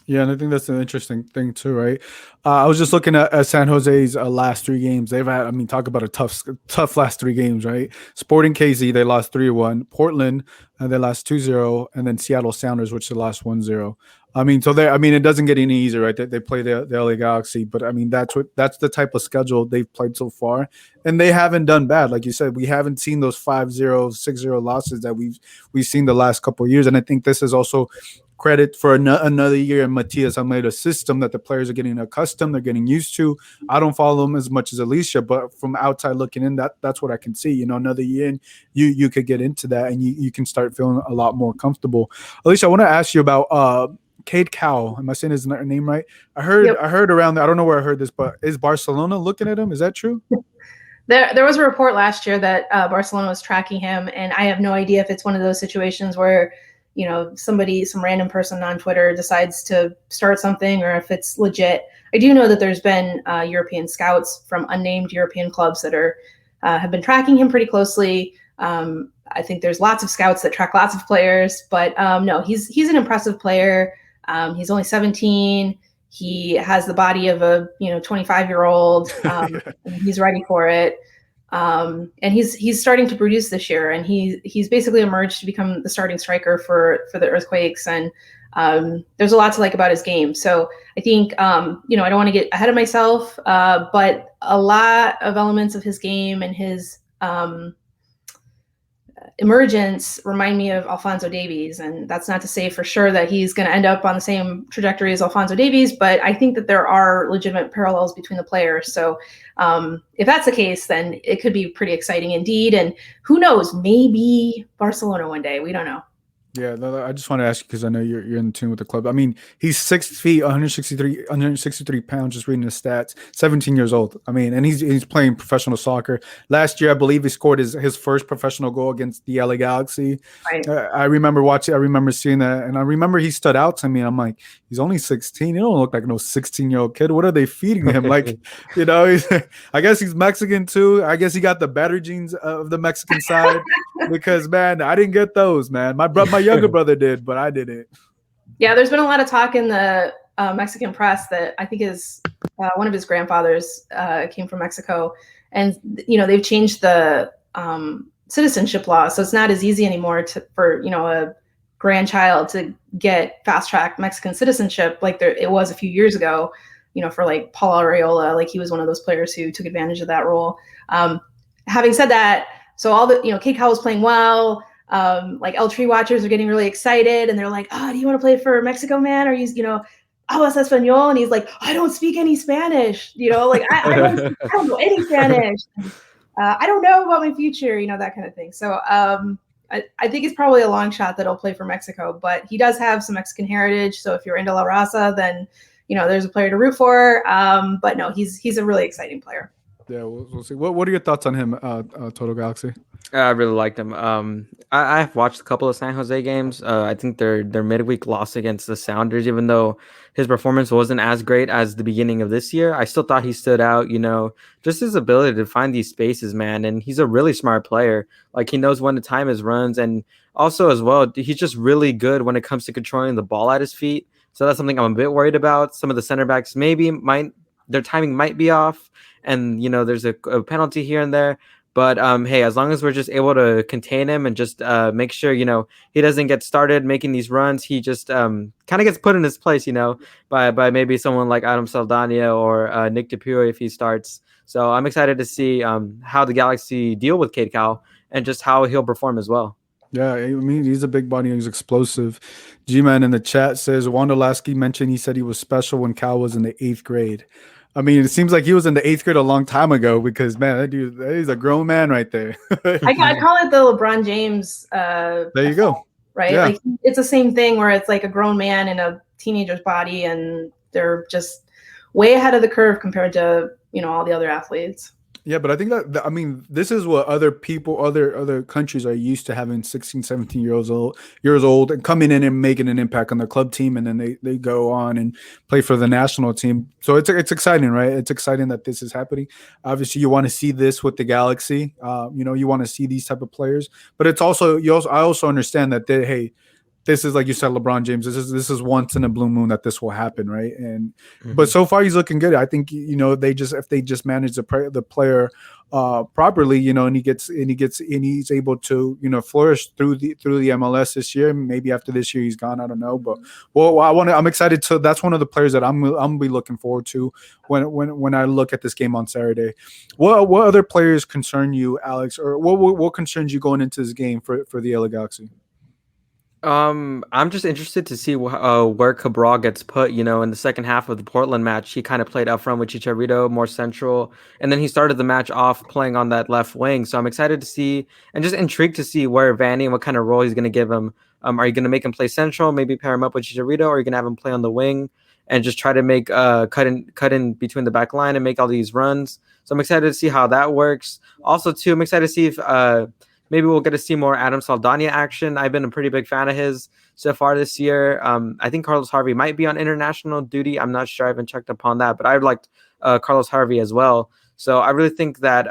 Yeah, and I think that's an interesting thing too, right? I was just looking at San Jose's last 3 games. They've had, talk about a tough last 3 games, right? Sporting KZ, they lost 3-1. Portland, they lost 2-0, and then Seattle Sounders, which they lost 1-0. It doesn't get any easier, right? They play the LA Galaxy, but that's the type of schedule they've played so far, and they haven't done bad. Like you said, we haven't seen those 5-0, 6-0 losses that we've seen the last couple of years, and I think this is also credit for another year in Matias Almeida's system that the players are getting accustomed, they're getting used to. I don't follow them as much as Alicia, but from outside looking in, that's what I can see. Another year in, you could get into that, and you can start feeling a lot more comfortable. Alicia, I want to ask you about Cade Cowell. Am I saying his name right? I heard around there, I don't know where I heard this, but is Barcelona looking at him? Is that true? There was a report last year that Barcelona was tracking him, and I have no idea if it's one of those situations where some random person on Twitter decides to start something, or if it's legit. I do know that there's been European scouts from unnamed European clubs that have been tracking him pretty closely. I think there's lots of scouts that track lots of players, but no, he's an impressive player. He's only 17. He has the body of a 25-year-old. He's ready for it. And he's starting to produce this year, and he's basically emerged to become the starting striker for the Earthquakes. And there's a lot to like about his game. So I think I don't want to get ahead of myself, but a lot of elements of his game and his emergence remind me of Alphonso Davies. And that's not to say for sure that he's going to end up on the same trajectory as Alphonso Davies, but I think that there are legitimate parallels between the players. So if that's the case, then it could be pretty exciting indeed. And who knows, maybe Barcelona one day. We don't know. Yeah, I just want to ask you because I know you're in tune with the club. I mean, he's 6 feet, 163 pounds. Just reading his stats, 17 years old. I mean, and he's playing professional soccer. Last year, I believe he scored his first professional goal against the LA Galaxy. Right. I remember watching. I remember seeing that, and I remember he stood out to me. I'm like, he's only 16. He don't look like no 16-year-old kid. What are they feeding him? Like, you know, I guess he's Mexican too. I guess he got the better genes of the Mexican side. Because man, I didn't get those, man. My younger brother did, but I didn't. Yeah, there's been a lot of talk in the Mexican press that I think is one of his grandfathers came from Mexico, and they've changed the citizenship law, so it's not as easy anymore for a grandchild to get fast track Mexican citizenship like it was a few years ago. For like Paul Areola, like he was one of those players who took advantage of that rule. Having said that. So all the, Kate Cowell's playing well. Like El Tree watchers are getting really excited, and they're like, "Oh, do you want to play for Mexico, man?" Or he's, "Hablas español?" And he's like, "I don't speak any Spanish." Like I don't know any Spanish. I don't know about my future, that kind of thing. So I think it's probably a long shot that he'll play for Mexico, but he does have some Mexican heritage. So if you're into La Raza, then there's a player to root for. But no, he's a really exciting player. Yeah, we'll see. What are your thoughts on him, Total Galaxy? I really liked him. I've watched a couple of San Jose games. I think their midweek loss against the Sounders, even though his performance wasn't as great as the beginning of this year, I still thought he stood out. Just his ability to find these spaces, man. And he's a really smart player. Like, he knows when to time his runs, and also as well, he's just really good when it comes to controlling the ball at his feet. So that's something I'm a bit worried about. Some of the center backs their timing might be off. And, there's a penalty here and there. But, hey, as long as we're just able to contain him and just make sure, he doesn't get started making these runs, he just kind of gets put in his place, by maybe someone like Adam Saldana or Nick DePuy if he starts. So I'm excited to see how the Galaxy deal with Cade Cowell and just how he'll perform as well. Yeah, I mean, he's a big body. He's explosive. G-Man in the chat says, Wondolowski mentioned he said he was special when Cal was in the 8th grade. I mean, it seems like he was in the 8th grade a long time ago because, man, that dude, he's a grown man right there. I call it the LeBron James. There you go. Right? Yeah. Like, it's the same thing where it's like a grown man in a teenager's body, and they're just way ahead of the curve compared to, all the other athletes. Yeah, but I think I mean, this is what other countries are used to, having 16, 17 years old and coming in and making an impact on their club team, and then they go on and play for the national team. So it's exciting, right? It's exciting that this is happening. Obviously, you want to see this with the Galaxy. You want to see these type of players, but it's also I also understand that this is, like you said, LeBron James. This is once in a blue moon that this will happen, right? And but so far he's looking good. I think if they just manage the player properly, and he's able to flourish through the MLS this year. Maybe after this year he's gone. I don't know, but I'm excited to. That's one of the players that I'm gonna be looking forward to when I look at this game on Saturday. What other players concern you, Alex, or what concerns you going into this game for the LA Galaxy? I'm just interested to see where Cabral gets put, in the second half of the Portland match. He kind of played up front with Chicharito, more central, and then he started the match off playing on that left wing. So I'm excited to see and just intrigued to see where Vanny and what kind of role he's going to give him. Are you going to make him play central, maybe pair him up with Chicharito, or are you going to have him play on the wing and just try to make cut in between the back line and make all these runs? So I'm excited to see how that works. Also, too, I'm excited to see if maybe we'll get to see more Adam Saldana action. I've been a pretty big fan of his so far this year. I think Carlos Harvey might be on international duty. I'm not sure. I haven't checked upon that, but I liked Carlos Harvey as well. So I really think that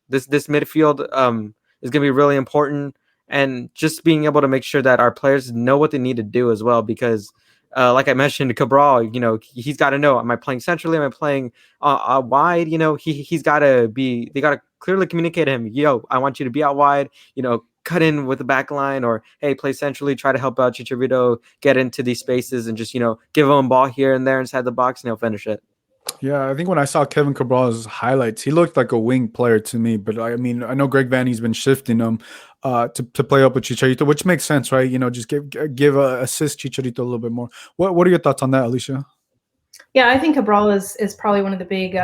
this midfield is going to be really important, and just being able to make sure that our players know what they need to do as well, because like I mentioned, Cabral, he's got to know, am I playing centrally? Am I playing wide? He's got to be, they got to clearly communicate to him, I want you to be out wide, cut in with the back line, or, hey, play centrally, try to help out Chicharito get into these spaces and just, give him a ball here and there inside the box and he'll finish it. Yeah, I think when I saw Kevin Cabral's highlights, he looked like a wing player to me. But I mean, I know Greg Vanny's been shifting him. to play up with Chicharito, which makes sense, right? Just give assist Chicharito a little bit more. What are your thoughts on that, Alicia? Yeah, I think Cabral is probably one of the big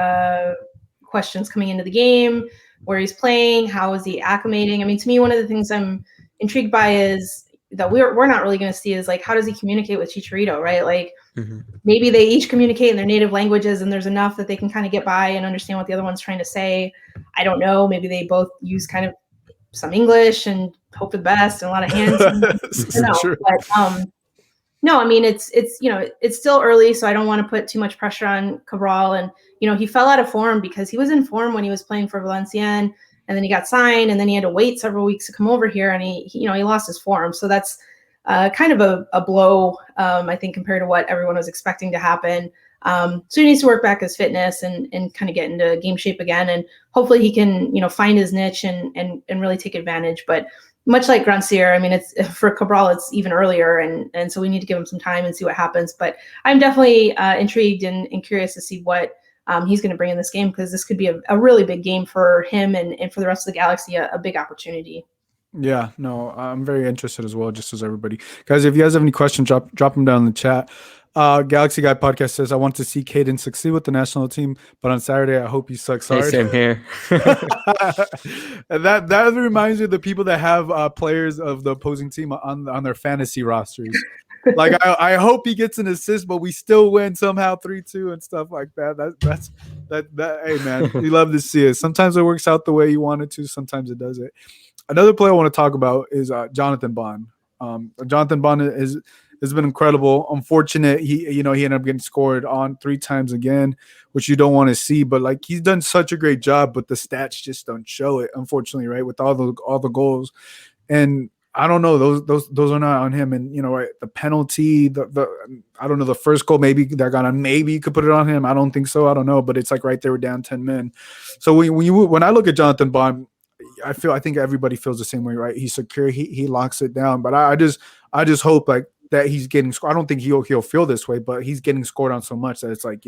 questions coming into the game. Where he's playing, how is he acclimating? I mean, to me, one of the things I'm intrigued by is that we're not really going to see is like, how does he communicate with Chicharito, right? Like maybe they each communicate in their native languages and there's enough that they can kind of get by and understand what the other one's trying to say. I don't know. Maybe they both use kind of some English and hope for the best and a lot of hands. Sure. But no, I mean, it's still early, so I don't want to put too much pressure on Cabral. And, he fell out of form because he was in form when he was playing for Valenciennes, and then he got signed, and then he had to wait several weeks to come over here, and he lost his form. So that's kind of a blow, I think, compared to what everyone was expecting to happen. So he needs to work back his fitness and kind of get into game shape again. And hopefully he can, find his niche and really take advantage. But much like Grancière, I mean, it's for Cabral, it's even earlier. And so we need to give him some time and see what happens. But I'm definitely intrigued and curious to see what he's going to bring in this game, because this could be a really big game for him and for the rest of the Galaxy, a big opportunity. Yeah, no, I'm very interested as well, just as everybody. Guys, if you guys have any questions, drop them down in the chat. Galaxy Guy Podcast says, I want to see Caden succeed with the national team, but on Saturday, I hope he sucks hard. Hey, same here. And that reminds me of the people that have players of the opposing team on their fantasy rosters. Like, I hope he gets an assist, but we still win somehow 3-2 and stuff like that. Hey, man, we love to see it. Sometimes it works out the way you want it to. Sometimes it doesn't. Another player I want to talk about is Jonathan Bond. Jonathan Bond has been incredible. Unfortunate, he ended up getting scored on 3 times again, which you don't want to see. But like, he's done such a great job, but the stats just don't show it, unfortunately, right? With all the goals, and I don't know, those are not on him. And right, the penalty, the I don't know, the first goal, maybe you could put it on him. I don't think so. I don't know, but it's like right there, we're down 10 men. So when I look at Jonathan Bond, I think everybody feels the same way, right? He's secure, he locks it down. But I just hope like that he's getting scored. I don't think he'll feel this way, but he's getting scored on so much that it's like,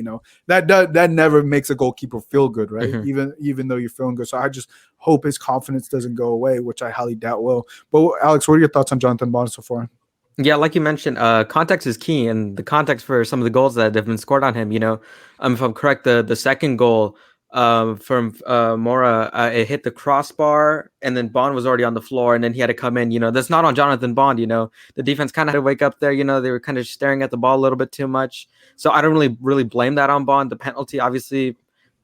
that never makes a goalkeeper feel good, right? Mm-hmm. Even though you're feeling good. So I just hope his confidence doesn't go away, which I highly doubt will. But Alex, what are your thoughts on Jonathan Bond so far? Yeah, like you mentioned, context is key, and the context for some of the goals that have been scored on him. If I'm correct, the second goal from Mora, it hit the crossbar, and then Bond was already on the floor, and then he had to come in. That's not on Jonathan Bond. The defense kind of had to wake up there. They were kind of staring at the ball a little bit too much. So I don't really blame that on Bond. The penalty, obviously,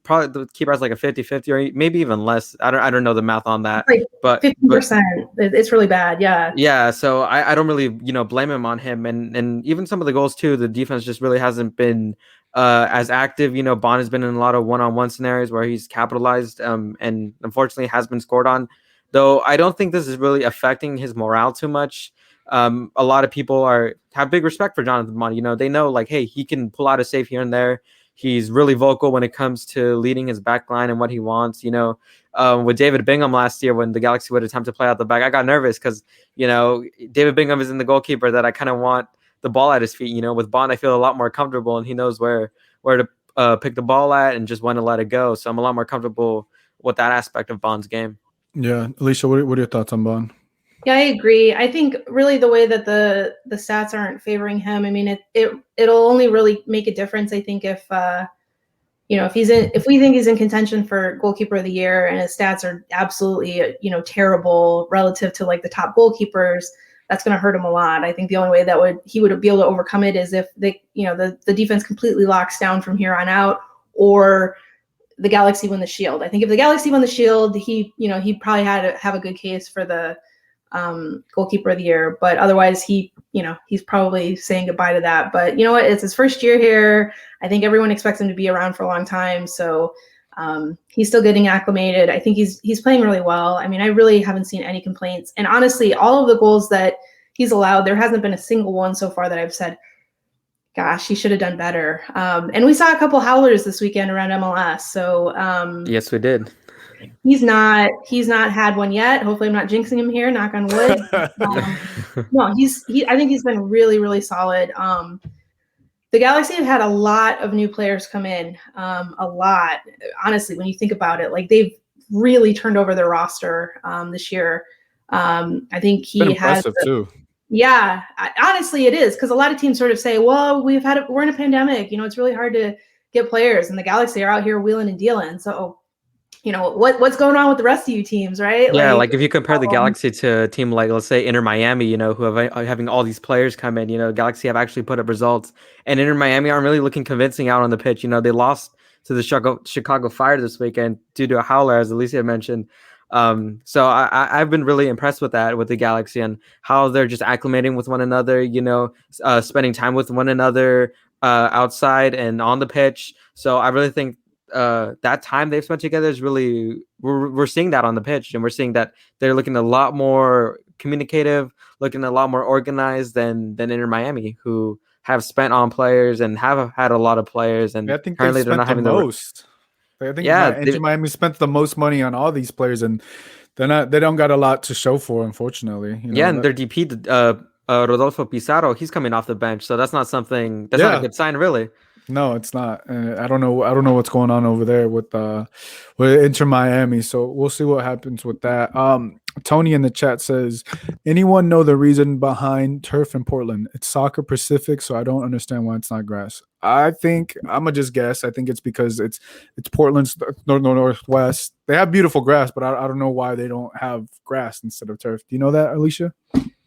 probably the keeper has like a 50-50 or maybe even less. I don't know the math on that, but 50%. It's really bad. Yeah. Yeah. So I don't really blame him on him, and even some of the goals too. The defense just really hasn't been as active. Bond has been in a lot of one-on-one scenarios where he's capitalized, and unfortunately has been scored on. Though I don't think this is really affecting his morale too much. A lot of people have big respect for Jonathan Bond. They know like, hey, he can pull out a save here and there. He's really vocal when it comes to leading his back line and what he wants. With David Bingham last year, when the Galaxy would attempt to play out the back, I got nervous because, David Bingham is in the goalkeeper that I kind of want the ball at his feet. With Bond, I feel a lot more comfortable, and he knows where to pick the ball at and just when to let it go. So I'm a lot more comfortable with that aspect of Bond's game. Yeah. Alicia, what are your thoughts on Bond? Yeah, I agree. I think really the way that the stats aren't favoring him, I mean, it'll only really make a difference, I think, if if we think he's in contention for goalkeeper of the year and his stats are absolutely, terrible relative to like the top goalkeepers, that's going to hurt him a lot. I think the only way that he would be able to overcome it is if the defense completely locks down from here on out, or the Galaxy win the Shield. I think if the Galaxy won the Shield, he probably had to have a good case for the goalkeeper of the year, but otherwise he's probably saying goodbye to that. But you know what, it's his first year here. I think everyone expects him to be around for a long time, so he's still getting acclimated. I think he's playing really well. I mean, I really haven't seen any complaints, and honestly, all of the goals that he's allowed, there hasn't been a single one so far that I've said, gosh, he should have done better. And we saw a couple howlers this weekend around MLS, so yes, we did. He's not had one yet. Hopefully I'm not jinxing him here, knock on wood. No, I think he's been really, really solid. The Galaxy have had a lot of new players come in. A lot. Honestly, when you think about it, like they've really turned over their roster this year. I think It's been he has. impressive too. Yeah, honestly, it is, because a lot of teams sort of say, "Well, we're in a pandemic. It's really hard to get players," and the Galaxy are out here wheeling and dealing. So, what's going on with the rest of you teams, right? Yeah, like if you compare the Galaxy to a team like, let's say, Inter Miami, who are having all these players come in, Galaxy have actually put up results, and Inter Miami aren't really looking convincing out on the pitch. They lost to the Chicago Fire this weekend due to a howler, as Alicia mentioned. So I've been really impressed with that, with the Galaxy, and how they're just acclimating with one another, spending time with one another outside and on the pitch. So I really think that time they've spent together is really, we're seeing that on the pitch, and we're seeing that they're looking a lot more communicative, looking a lot more organized than Inter Miami, who have spent on players and have had a lot of players, and I think currently they're not having the most. I think Inter Miami spent the most money on all these players, and they don't got a lot to show for, unfortunately. And their DP, Rodolfo Pizarro, he's coming off the bench, so that's not something. That's not a good sign, really. No, it's not. I don't know what's going on over there with Inter Miami. So we'll see what happens with that. Tony in the chat says, anyone know the reason behind turf in Portland? It's soccer Pacific, so I don't understand why it's not grass. I think I'm gonna just guess. I think it's because it's Portland's northwest. They have beautiful grass, but I don't know why they don't have grass instead of turf. Do you know that, Alicia?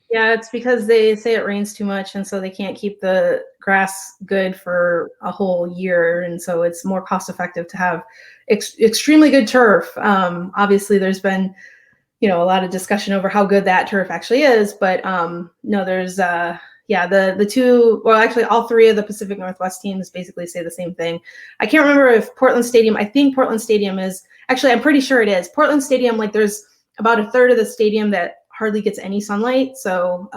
Yeah, it's because they say it rains too much, and so they can't keep the grass good for a whole year, and so it's more cost effective to have extremely good turf. Obviously, there's been a lot of discussion over how good that turf actually is, but no, there's the two, well, actually all three of the Pacific Northwest teams basically say the same thing. I can't remember if Portland Stadium, I think Portland Stadium is, actually I'm pretty sure it is. Portland Stadium, like there's about a third of the stadium that hardly gets any sunlight, so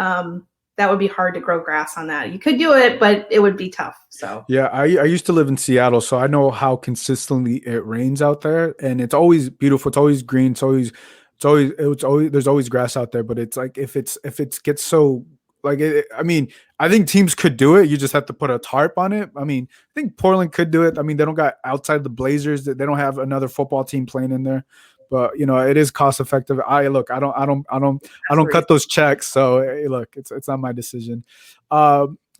that would be hard to grow grass on that. You could do it, but it would be tough. So yeah, I used to live in Seattle, so I know how consistently it rains out there, and it's always beautiful. It's always green. There's always grass out there, but it's like if it gets so like I mean, I think teams could do it. You just have to put a tarp on it. I mean, I think Portland could do it. I mean, they don't got outside the Blazers. They don't have another football team playing in there. But it is cost effective. I don't cut those checks. So hey, look, it's not my decision.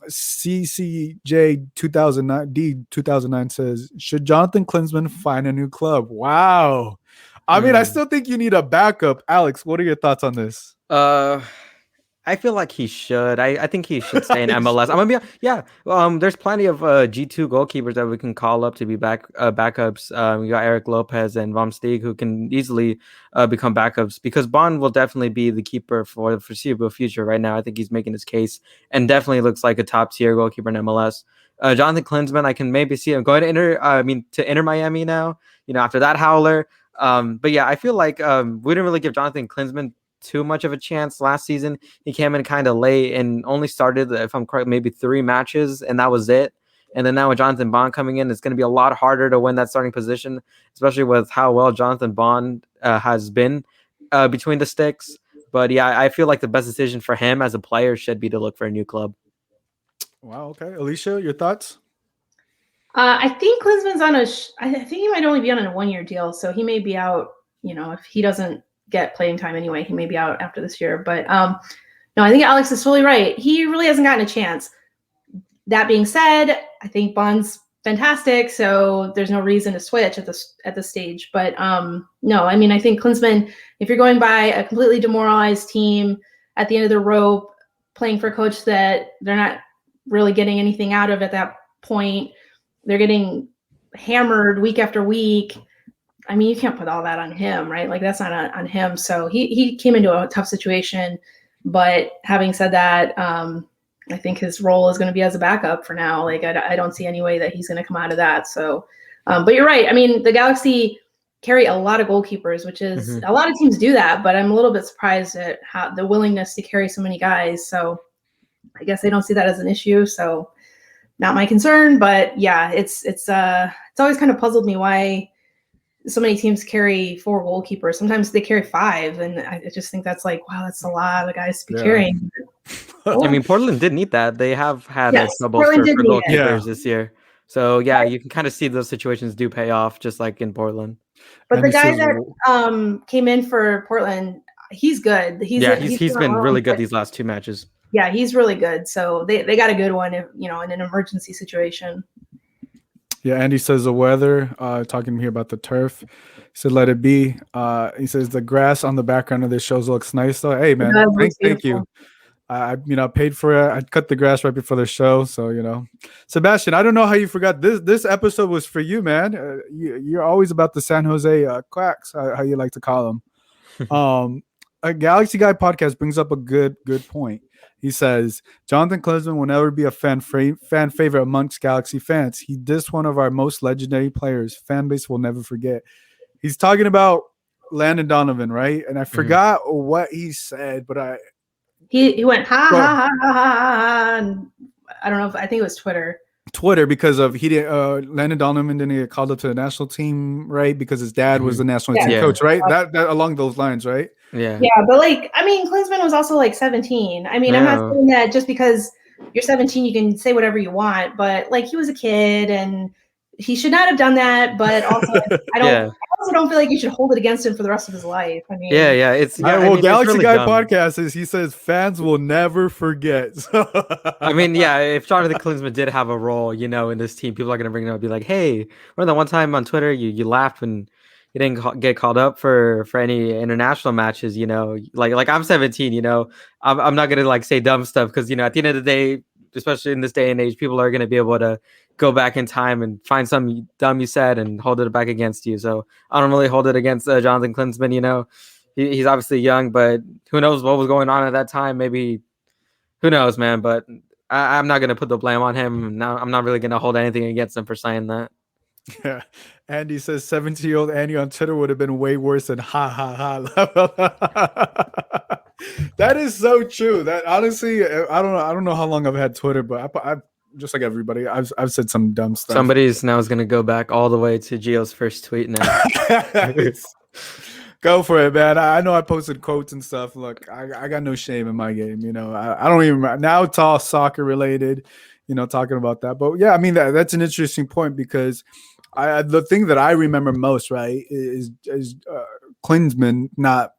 CCJ 2009 says, should Jonathan Klinsmann find a new club? Wow. I mean, I still think you need a backup. Alex, what are your thoughts on this? I feel like he should. I think he should stay in MLS. I'm gonna be there's plenty of G2 goalkeepers that we can call up to be backups. You got Eric Lopez and Vom Steeg, who can easily become backups, because Bond will definitely be the keeper for the foreseeable future. Right now, I think he's making his case and definitely looks like a top tier goalkeeper in MLS. Jonathan Klinsmann, I can maybe see him going to Inter Miami now. After that howler. But yeah, I feel like we didn't really give Jonathan Klinsmann too much of a chance last season. He came in kind of late and only started, if I'm correct, maybe 3 matches, and that was it. And then now with Jonathan Bond coming in, it's going to be a lot harder to win that starting position, especially with how well Jonathan Bond has been between the sticks. But yeah, I feel like the best decision for him as a player should be to look for a new club. Wow. Okay, Alicia, your thoughts? I think Klinsmann's on I think he might only be on a 1-year deal, so he may be out. If he doesn't get playing time anyway, he may be out after this year. But no, I think Alex is totally right. He really hasn't gotten a chance. That being said, I think Bond's fantastic, so there's no reason to switch at this stage. But no, I mean, I think Klinsmann, if you're going by a completely demoralized team at the end of the rope, playing for a coach that they're not really getting anything out of at that point, they're getting hammered week after week. I mean, you can't put all that on him, right? Like, that's not on him. So he came into a tough situation. But having said that, I think his role is going to be as a backup for now. Like, I don't see any way that he's going to come out of that. So, but you're right. I mean, the Galaxy carry a lot of goalkeepers, which is a lot of teams do that. But I'm a little bit surprised at how the willingness to carry so many guys. So I guess I don't see that as an issue. So not my concern. But yeah, it's always kind of puzzled me why so many teams carry 4 goalkeepers. Sometimes they carry 5, and I just think that's like, wow, that's a lot of guys to be carrying. I mean, Portland did need that. They have had trouble for goalkeepers this year. So yeah, you can kind of see those situations do pay off, just like in Portland. But the guy that came in for Portland, he's good. He's been really good these last 2 matches. Yeah, he's really good. So they got a good one, if, in an emergency situation. Yeah, Andy says the weather, talking to me about the turf. He said, let it be. He says the grass on the background of this shows looks nice though. Hey man, thank you. I paid for it. I cut the grass right before the show. So, Sebastian, I don't know how you forgot this episode was for you, man. You're always about the San Jose Quacks, how you like to call them. A Galaxy Guy podcast brings up a good point. He says, Jonathan Klinsmann will never be a fan favorite amongst Galaxy fans. He dissed one of our most legendary players. Fan base will never forget. He's talking about Landon Donovan, right? And I forgot what he said, but he went ha ha ha ha ha. And I don't know I think it was Twitter, because of Landon Donovan didn't get called up to the national team, right? Because his dad was the national team coach, right? That along those lines, right? Yeah, but Klinsmann was also 17. I'm not saying that just because you're 17 you can say whatever you want, but he was a kid and he should not have done that. But also, I also don't feel like you should hold it against him for the rest of his life. Galaxy really Guy podcast he says fans will never forget. So. If Jonathan Klinsmann did have a role, in this team, people are gonna bring it up and be like, "Hey, remember that one time on Twitter you laughed when you didn't get called up for any international matches?" Like I'm 17. I'm not gonna say dumb stuff because at the end of the day, especially in this day and age, people are gonna be able to go back in time and find something dumb you said and hold it back against you. So I don't really hold it against Jonathan Klinsmann. He's obviously young, but who knows what was going on at that time? Maybe, who knows, man? But I'm not gonna put the blame on him. Now I'm not really gonna hold anything against him for saying that. Yeah, Andy says 17-year-old Andy on Twitter would have been way worse than ha ha ha. That is so true. That honestly, I don't know how long I've had Twitter, but I just like everybody, I've said some dumb stuff. Somebody's now is gonna go back all the way to Gio's first tweet now. Go for it, man. I know I posted quotes and stuff. Look, I got no shame in my game. I don't even now. It's all soccer related. Talking about that, but yeah, that's an interesting point because the thing that I remember most, right, is Klinsmann not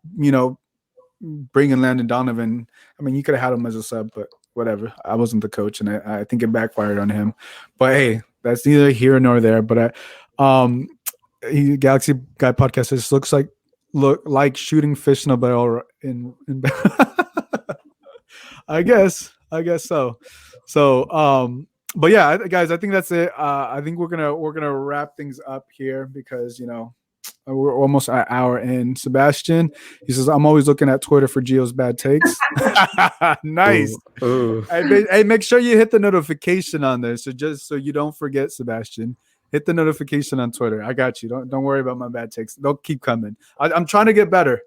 bringing Landon Donovan. You could have had him as a sub, but whatever. I wasn't the coach, and I think it backfired on him. But hey, that's neither here nor there. But Galaxy Guy podcast says look like shooting fish in a barrel. I guess so. So, but yeah, guys, I think that's it. I think we're gonna wrap things up here because we're almost an hour in. Sebastian, he says, I'm always looking at Twitter for Gio's bad takes. Nice. Ooh. Hey, make sure you hit the notification on there. So just so you don't forget, Sebastian, hit the notification on Twitter. I got you. Don't worry about my bad takes. They'll keep coming. I'm trying to get better.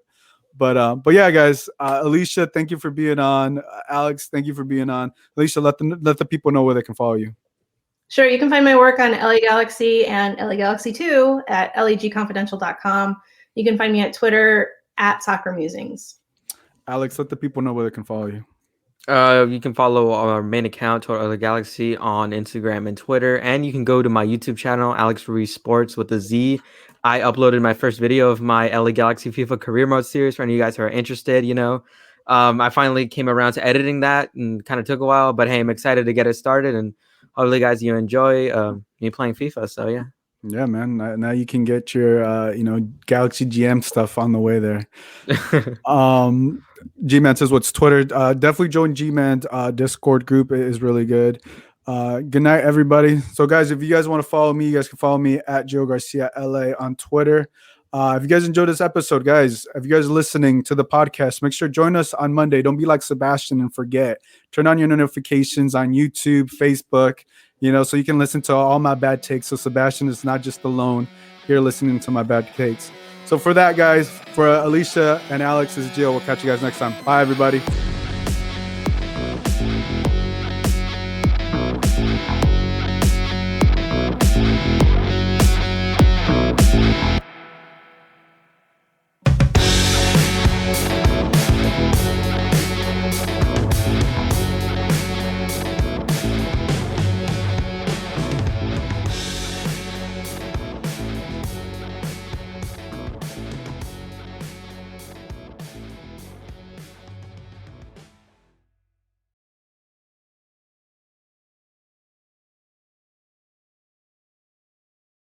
But yeah, guys, Alicia, thank you for being on. Alex, thank you for being on. Alicia, let the people know where they can follow you. Sure. You can find my work on LA Galaxy and LA Galaxy 2 at legconfidential.com. You can find me at Twitter at Soccer Musings. Alex, let the people know where they can follow you. You can follow our main account, Total LA Galaxy, on Instagram and Twitter. And you can go to my YouTube channel, Alex Ruiz Sports with a Z. I uploaded my first video of my LA Galaxy FIFA Career Mode series for any of you guys who are interested, I finally came around to editing that and kind of took a while. But hey, I'm excited to get it started. And hopefully, guys, you enjoy me playing FIFA. So, yeah. Yeah, man. Now you can get your, Galaxy GM stuff on the way there. G-Man says, what's Twitter? Definitely join G-Man's Discord group. It is really good. Good night, everybody. So, guys, if you guys want to follow me, you guys can follow me at Gio Garcia LA on Twitter. If you guys enjoyed this episode, guys, if you guys are listening to the podcast, make sure to join us on Monday. Don't be like Sebastian and forget. Turn on your notifications on YouTube, Facebook, so you can listen to all my bad takes. So Sebastian is not just alone here listening to my bad takes. So for that, guys, for Alicia and Alex, this is Gio. We'll catch you guys next time. Bye, everybody.